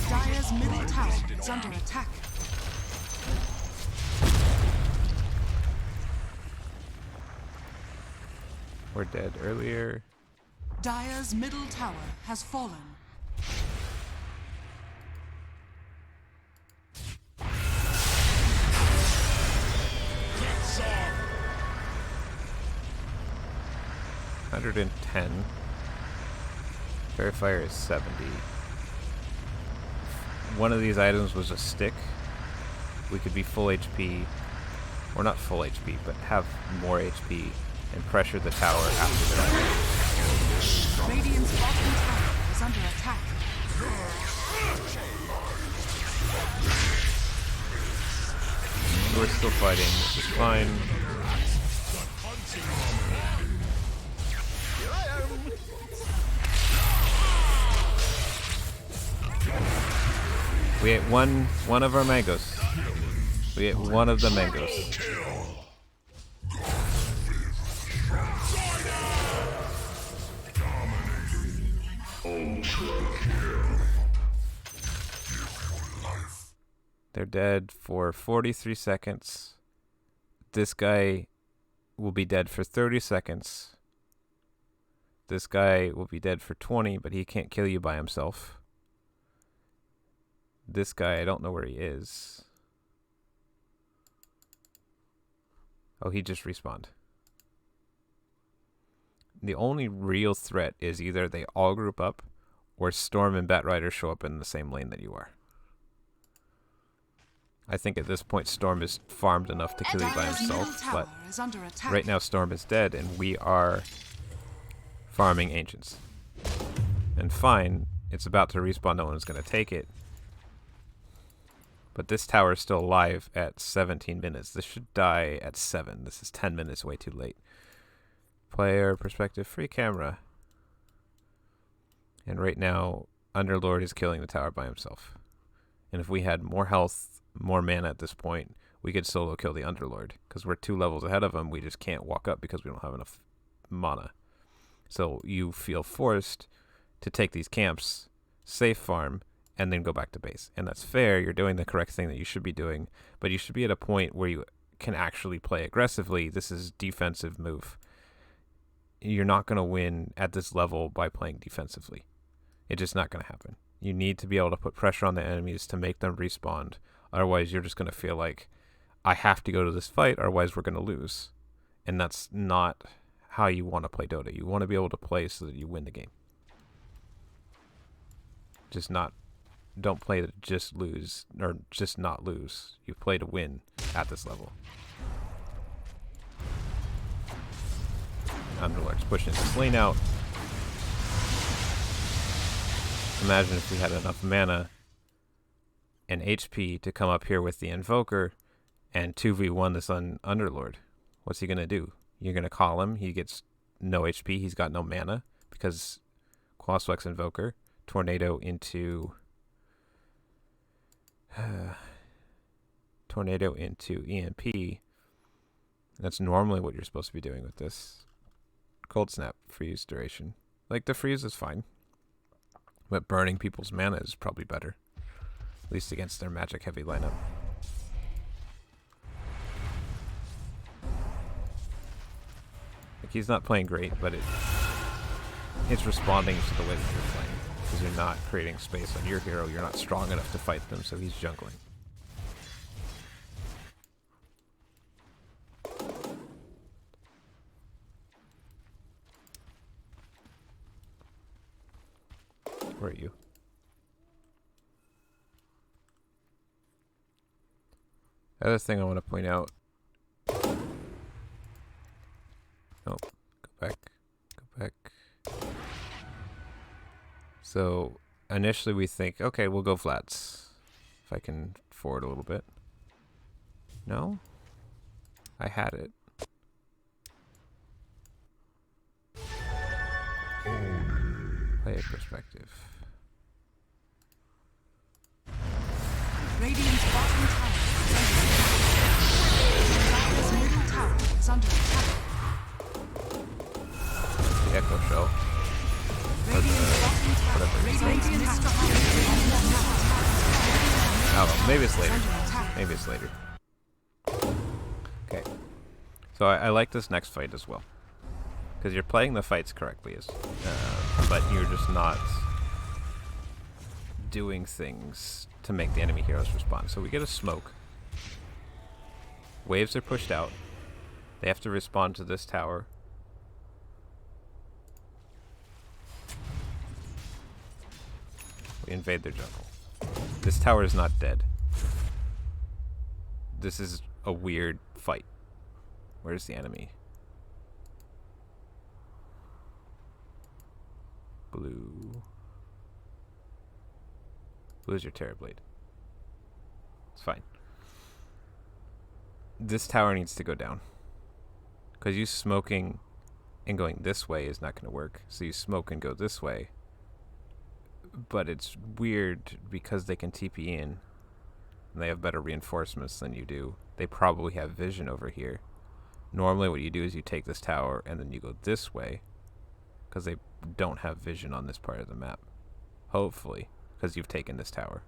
Dire's middle tower is under attack. We're dead earlier. Dire's middle tower has fallen. That's all. 110. Verifier is 70. One of these items was a stick. We could be full HP, or not full HP, but have more HP and pressure the tower after the fight. Radiant's bottom tower is under attack. We're still fighting, which is fine. We ate one of our mangoes. We ate one of the mangoes. They're dead for 43 seconds. This guy will be dead for 30 seconds. This guy will be dead for 20, but he can't kill you by himself. This guy, I don't know where he is. Oh, he just respawned. The only real threat is either they all group up or Storm and Batrider show up in the same lane that you are. I think at this point Storm is farmed enough to kill you by himself, but right now Storm is dead and we are farming Ancients. And fine, it's about to respawn, no one's going to take it. But this tower is still alive at 17 minutes. This should die at 7. This is 10 minutes way too late. Player perspective, free camera. And right now, Underlord is killing the tower by himself. And if we had more health, more mana at this point, we could solo kill the Underlord. Because we're 2 levels ahead of him, we just can't walk up because we don't have enough mana. So you feel forced to take these camps, safe farm, and then go back to base. And that's fair, you're doing the correct thing that you should be doing, but you should be at a point where you can actually play aggressively. This is defensive move. You're not going to win at this level by playing defensively. It's just not going to happen. You need to be able to put pressure on the enemies to make them respawn. Otherwise, you're just going to feel like, I have to go to this fight, otherwise we're going to lose. And that's not how you want to play Dota. You want to be able to play so that you win the game. Don't play to just lose, or just not lose. You play to win at this level. Underlord's pushing this lane out. Imagine if we had enough mana and HP to come up here with the Invoker and 2v1 this Underlord. What's he going to do? You're going to call him. He gets no HP. He's got no mana because Quaswex Invoker. Tornado into... Tornado into EMP. That's normally what you're supposed to be doing with this. Cold Snap, freeze duration. Like, the freeze is fine. But burning people's mana is probably better. At least against their magic heavy lineup. he's not playing great, but it's responding to the way that you're playing. Because you're not creating space on your hero, you're not strong enough to fight them, so he's jungling. Where are you? Other thing I want to point out. Oh, go back. Go back. So initially we think, okay, we'll go flats. If I can forward a little bit. No? I had it. Player perspective. Radiant's bottom tower is under attack. Dire's middle tower is under attack. The echo shell. Radiant's bottom tower. Radiant's tower is under attack. I don't know. Maybe it's later. Under attack. Maybe it's later. Okay. So I like this next fight as well. Because you're playing the fights correctly, but you're just not doing things to make the enemy heroes respond. So we get a smoke. Waves are pushed out. They have to respond to this tower. We invade their jungle. This tower is not dead. This is a weird fight. Where's the enemy? Blue. Blue's your Terrorblade. It's fine. This tower needs to go down. Because you smoking and going this way is not going to work. So you smoke and go this way. But it's weird because they can TP in. And they have better reinforcements than you do. They probably have vision over here. Normally what you do is you take this tower and then you go this way. Because they don't have vision on this part of the map. Hopefully. Because you've taken this tower.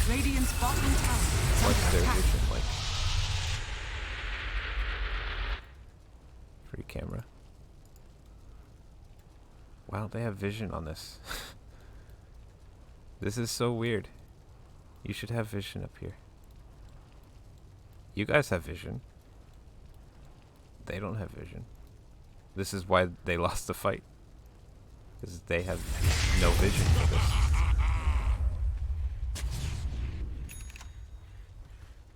Radiant's bottom tower is What's under their attack. vision like? Free camera. Wow, they have vision on this. This is so weird. You should have vision up here. You guys have vision. They don't have vision. This is why they lost the fight. Because they have no vision for this.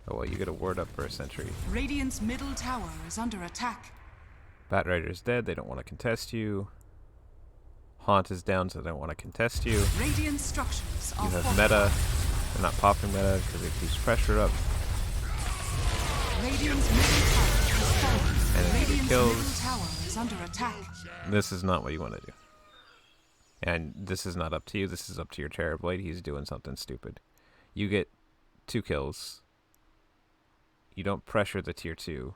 Oh well, you get a ward up for a sentry. Radiant's middle tower is under attack. Batrider's dead, they don't want to contest you. Haunt is down, so they don't want to contest you. Radiant structures are You have fortified. meta. They're not popping meta because it keeps pressure up. Radiant's middle tower is falling. And then you get Radiant's kills. middle tower is under attack. This is not what you want to do. And this is not up to you. This is up to your Terrorblade. He's doing something stupid. You get 2 kills. You don't pressure the tier 2.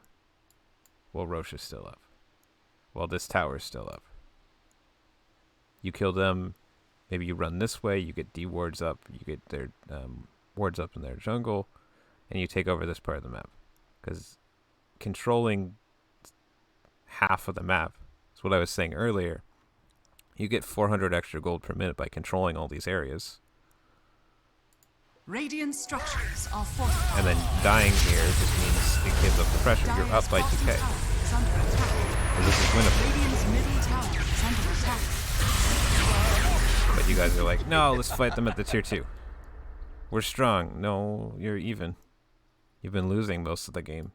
Well, Rosh is still up. Well, this tower is still up. You kill them. Maybe you run this way. You get D wards up. You get their wards up in their jungle. And you take over this part of the map. Because controlling half of the map is what I was saying earlier. You get 400 extra gold per minute by controlling all these areas. Radiant structures are fortified. And then dying here just means it gives up the pressure. You're up by Dire's 2k. bottom tower is under attack. And this is winnable. Radiant's middle tower is under attack. But you guys are like, no, let's fight them at the tier 2. We're strong. No, you're even. You've been losing most of the game.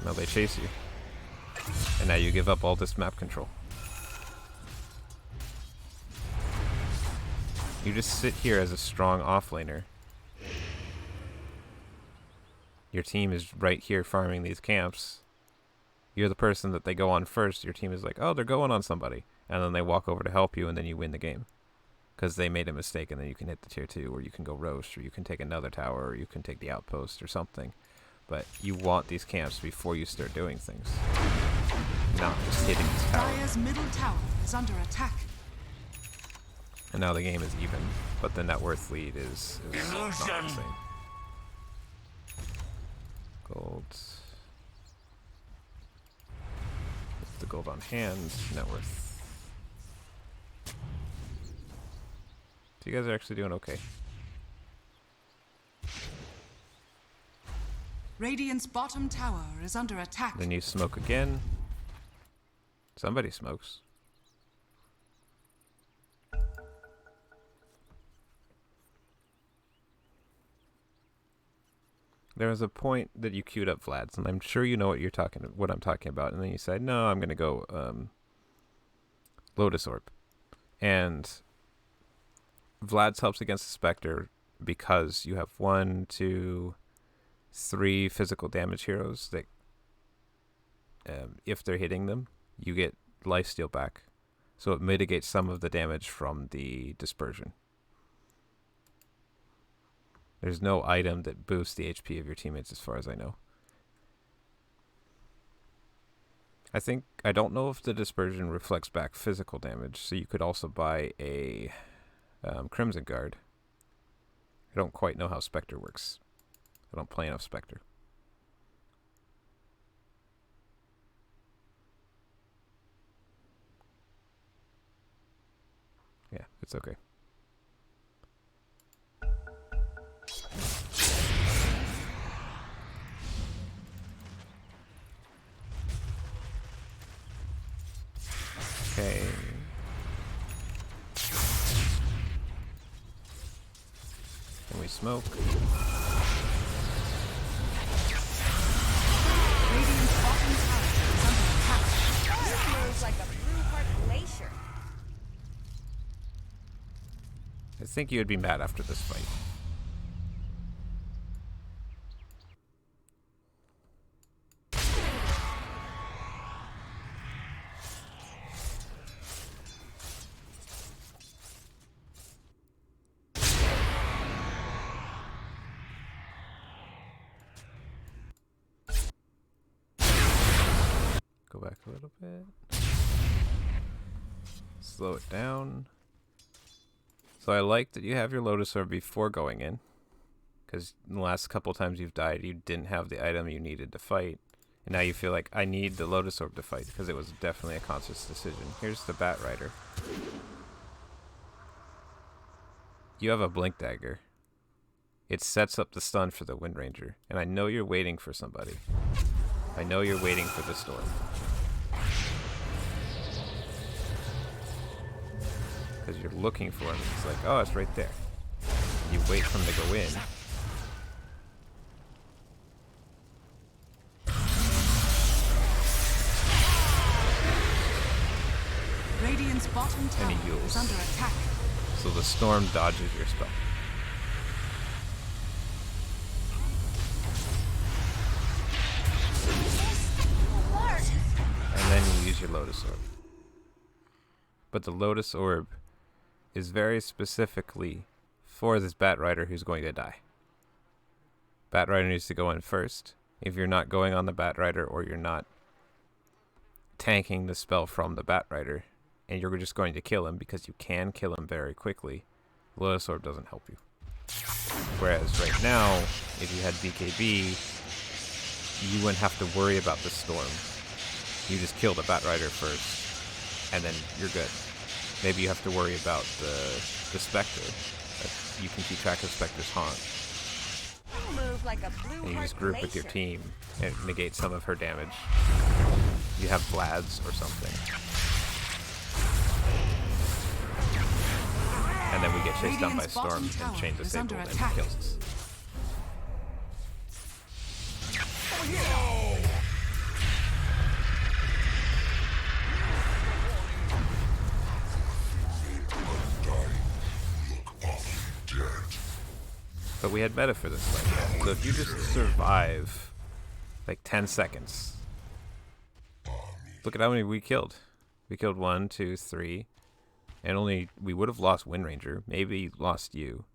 No, they chase you. And now you give up all this map control. You just sit here as a strong offlaner. Your team is right here farming these camps. You're the person that they go on first. Your team is like, oh, they're going on somebody. And then they walk over to help you, and then you win the game. Because they made a mistake, and then you can hit the tier 2, or you can go roast, or you can take another tower, or you can take the outpost, or something. But you want these camps before you start doing things. Not just hitting this tower. Dire's middle tower is under attack. And now the game is even, but the net worth lead is not the same. gold. With the gold on hand, net worth. So you guys are actually doing okay. Radiant's bottom tower is under attack. Then you smoke again. Somebody smokes. There was a point that you queued up Vlad's, and I'm sure you know what I'm talking about. And then you said, "No, I'm gonna go Lotus Orb," and Vlad's helps against the Spectre because you have 1, 2, 3 physical damage heroes that, if they're hitting them, you get lifesteal back, so it mitigates some of the damage from the dispersion. There's no item that boosts the HP of your teammates as far as I know. I don't know if the dispersion reflects back physical damage, so you could also buy a Crimson Guard. I don't quite know how Spectre works. I don't play enough Spectre. Yeah, it's okay. Okay. Can we smoke? Radiant's bottom tower is under attack. This moves like a blue heart glacier. I think you would be mad after this fight. Go back a little bit. Slow it down. So I like that you have your Lotus Orb before going in, because the last couple times you've died, you didn't have the item you needed to fight, and now you feel like, I need the Lotus Orb to fight, because it was definitely a conscious decision. Here's the Bat Rider. You have a Blink Dagger. It sets up the stun for the Wind Ranger, and I know you're waiting for somebody. I know you're waiting for the storm. Because you're looking for him. It's like, oh, it's right there. You wait for him to go in. Radiant's bottom tower And he heals. is under attack. So the storm dodges your spell. And then you use your Lotus Orb. But the Lotus Orb is very specifically for this Bat Rider who's going to die. Bat Rider needs to go in first. If you're not going on the Bat Rider, or you're not tanking the spell from the Bat Rider, and you're just going to kill him because you can kill him very quickly, Lotus Orb doesn't help you. Whereas right now, if you had BKB, you wouldn't have to worry about the storm. You just kill the Bat Rider first, and then you're good. Maybe you have to worry about the Spectre. You can keep track of Spectre's haunt. Move like a blue And you heart just group with your glacier. team and negate some of her damage. You have Vlad's or something. And then we get chased down by Radiant's Storm bottom and tower Chain is disabled under and attack. kills us. But we had meta for this fight. So if you just survive like 10 seconds, look at how many we killed. We killed 1, 2, 3, and we would have lost Wind Ranger, maybe lost you.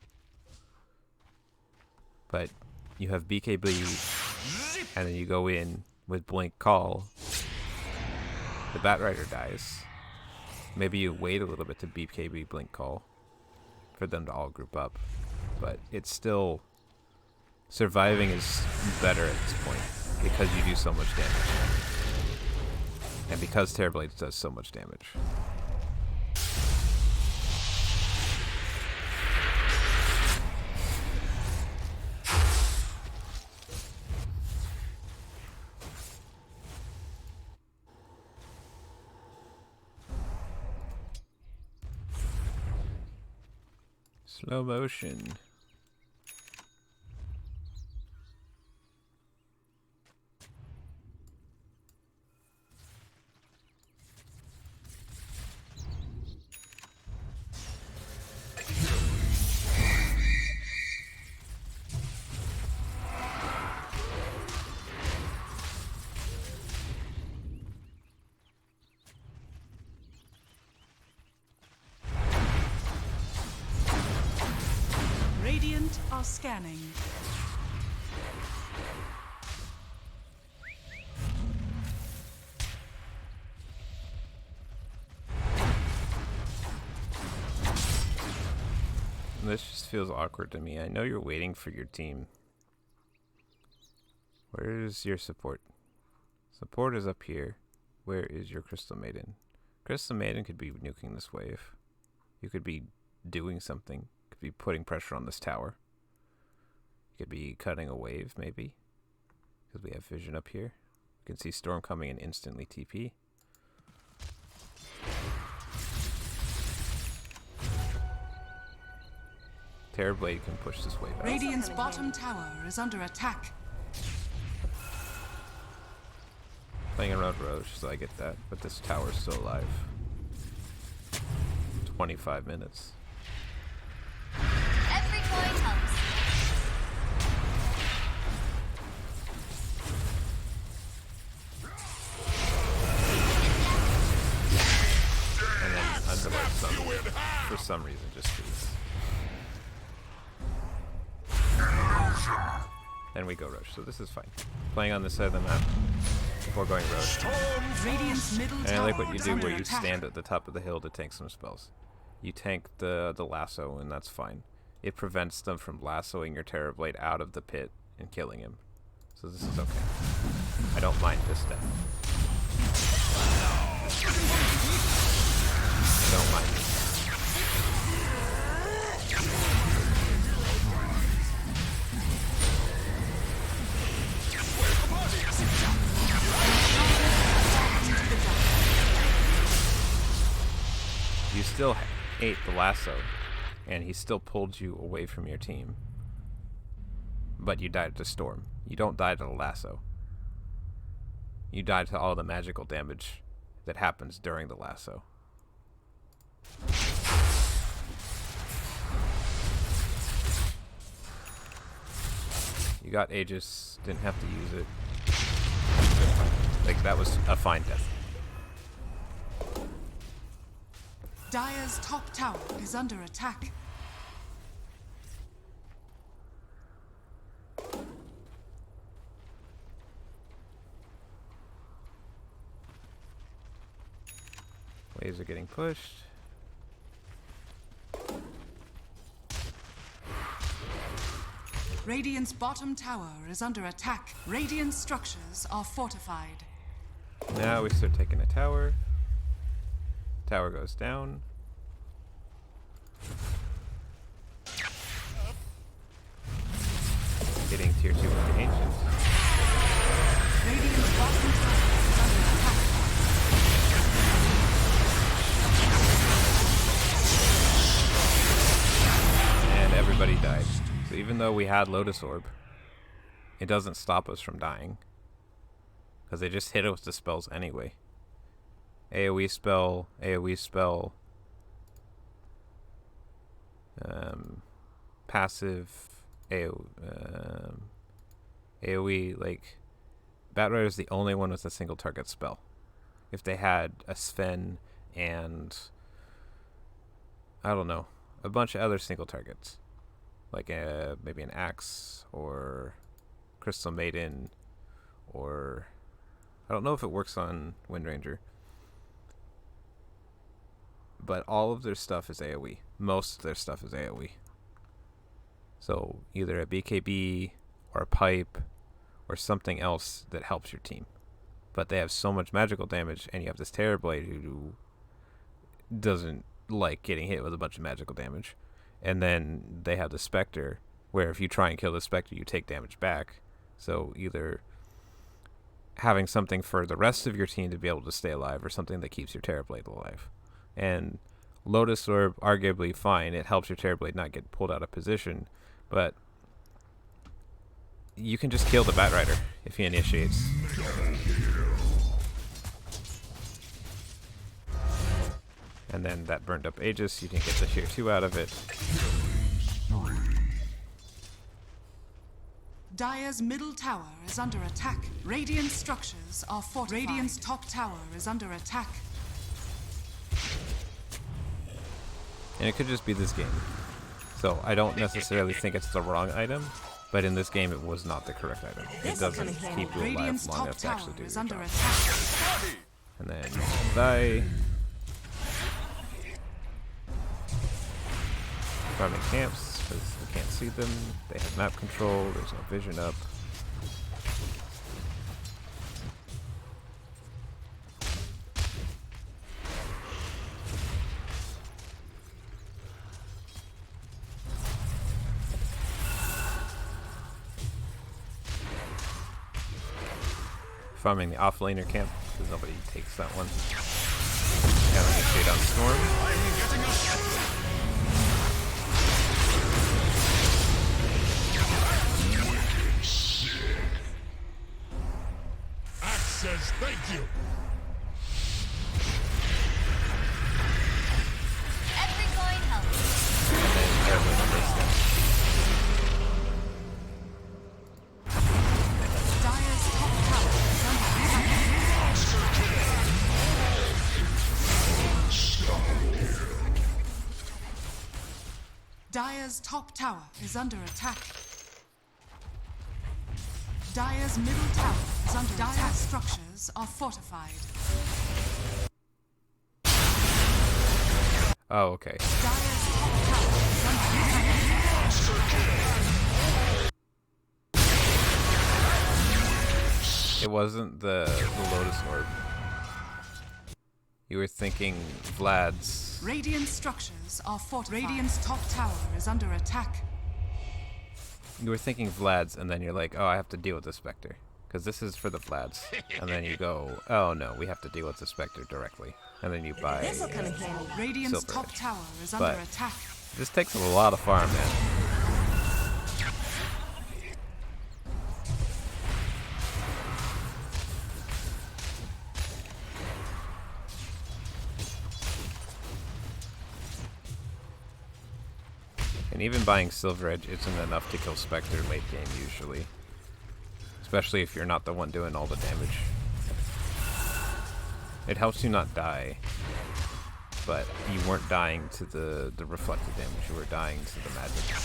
But you have BKB, and then you go in with Blink Call. The Bat Rider dies. Maybe you wait a little bit to BKB Blink Call for them to all group up. But it's still Surviving is better at this point because you do so much damage. And because Terrorblade does so much damage. Slow motion. Radiant are scanning. This just feels awkward to me. I know you're waiting for your team. Where is your support? Support is up here. Where is your Crystal Maiden? Crystal Maiden could be nuking this wave. You could be doing something. Could be putting pressure on this tower. You could be cutting a wave, maybe. Because we have vision up here. You can see Storm coming and instantly TP. Terrorblade can push this wave out. Radiant's bottom tower is under attack. Playing around rosh, so I get that. But this tower's still alive. 25 minutes. Every coin helps. And then underlight for some reason just freeze. Then we go rosh, so this is fine. Playing on this side of the map before going rosh. Radiant's middle And I tower like what you is do under where you attack. stand at the top of the hill to tank some spells. You tank the lasso, and that's fine. It prevents them from lassoing your Terrorblade out of the pit and killing him. So this is okay. I don't mind this step. I don't mind this. You still ate the lasso, and he still pulled you away from your team. But you died to Storm. You don't die to the lasso. You die to all the magical damage that happens during the lasso. You got Aegis, didn't have to use it. Like, that was a fine death. Dire's top tower is under attack. Waves are getting pushed. Radiant's bottom tower is under attack. Radiant structures are fortified. Now we start taking a tower. Tower goes down. Getting tier 2 with the Ancients. Radiant's bottom tower is under attack. And everybody died. So even though we had Lotus Orb, it doesn't stop us from dying. Because they just hit us with the spells anyway. AoE spell, passive, AoE, like, Batrider is the only one with a single target spell. If they had a Sven and, I don't know, a bunch of other single targets, like maybe an Axe, or Crystal Maiden, or, I don't know if it works on Windranger. But all of their stuff is AoE. Most of their stuff is AoE. So either a BKB or a pipe or something else that helps your team. But they have so much magical damage, and you have this Terrorblade who doesn't like getting hit with a bunch of magical damage. And then they have the Spectre, where if you try and kill the Spectre, you take damage back. So either having something for the rest of your team to be able to stay alive, or something that keeps your Terrorblade alive. And Lotus Orb, arguably fine. It helps your Terrorblade not get pulled out of position, but you can just kill the Batrider if he initiates. And then that burned up Aegis, you can get the tier 2 out of it. Dire's middle tower is under attack. Radiant structures are fortified. Radiant's top tower is under attack. And it could just be this game. So I don't necessarily think it's the wrong item, but in this game it was not the correct item. It doesn't keep you alive Radiant's long top enough to tower actually do is your under job. attack. And then die. Farming camps, because we can't see them. They have map control, there's no vision up. Farming the offlaner camp, because nobody takes that one. Counting a shade on Storm. Axe says thank you. Every coin helps. And then Terrorblade takes them. Dire's top tower is under attack. Dire's top tower is under attack. Dire's middle tower is under attack. Dire's structures are fortified. Oh, okay. Dire's top tower is under attack. It wasn't the Lotus Orb. You were thinking Vlad's. Radiant structures are fortified. Radiant's top tower is under attack. You were thinking Vlad's, and then you're like, oh, I have to deal with the Spectre. Because this is for the Vlad's. And then you go, oh no, we have to deal with the Spectre directly. And then you buy This'll come in handy. Radiant's Silver top Edge. tower is But under attack. this takes a lot of farm, man. And even buying Silver Edge isn't enough to kill Spectre late game usually. Especially if you're not the one doing all the damage. It helps you not die, but you weren't dying to the reflected damage, you were dying to the magic.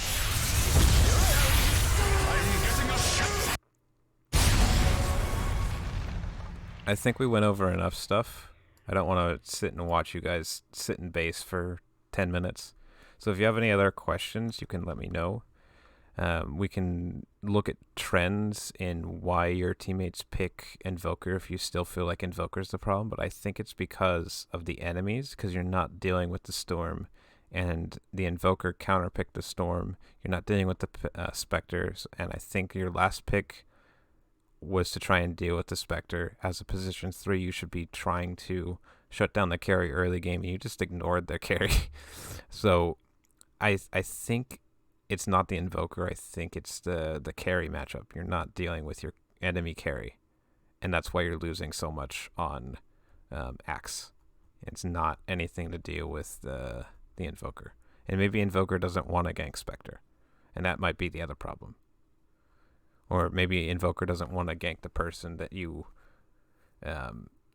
I think we went over enough stuff. I don't want to sit and watch you guys sit in base for 10 minutes. So if you have any other questions, you can let me know. We can look at trends in why your teammates pick Invoker if you still feel like Invoker's the problem, but I think it's because of the enemies, because you're not dealing with the Storm, and the Invoker counterpicked the Storm. You're not dealing with the Spectres, and I think your last pick was to try and deal with the Spectre. As a position 3, you should be trying to shut down the carry early game, and you just ignored the carry. So I think it's not the Invoker. I think it's the carry matchup. You're not dealing with your enemy carry, and that's why you're losing so much on Axe. It's not anything to deal with the Invoker. And maybe Invoker doesn't want to gank Spectre, and that might be the other problem. Or maybe Invoker doesn't want to gank the person that you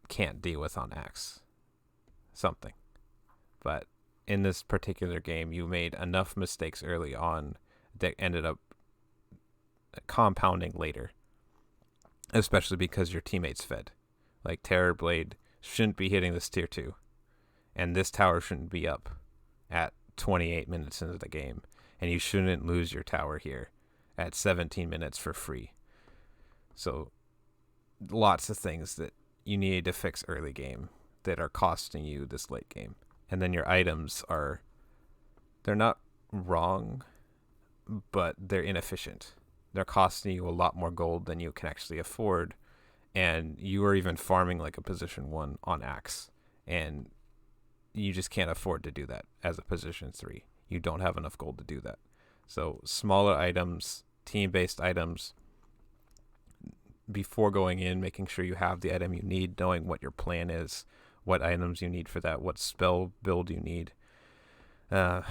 can't deal with on Axe. Something. But in this particular game, you made enough mistakes early on that ended up compounding later. Especially because your teammates fed. Like, Terrorblade shouldn't be hitting this tier 2. And this tower shouldn't be up at 28 minutes into the game. And you shouldn't lose your tower here at 17 minutes for free. So lots of things that you need to fix early game that are costing you this late game. And then your items they're not wrong, but they're inefficient. They're costing you a lot more gold than you can actually afford, and you are even farming like a position 1 on Axe, and you just can't afford to do that as a position 3. You don't have enough gold to do that. So smaller items, team-based items, before going in, making sure you have the item you need, knowing what your plan is, what items you need for that, what spell build you need. I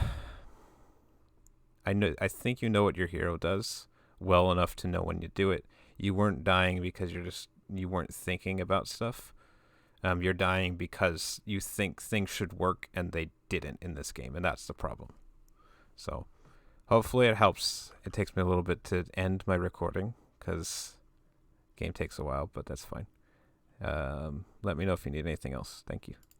think you know what your hero does well enough to know when you do it. You weren't dying because you weren't thinking about stuff. You're dying because you think things should work and they didn't in this game, and that's the problem. So hopefully it helps. It takes me a little bit to end my recording because game takes a while, but that's fine. Let me know if you need anything else. Thank you.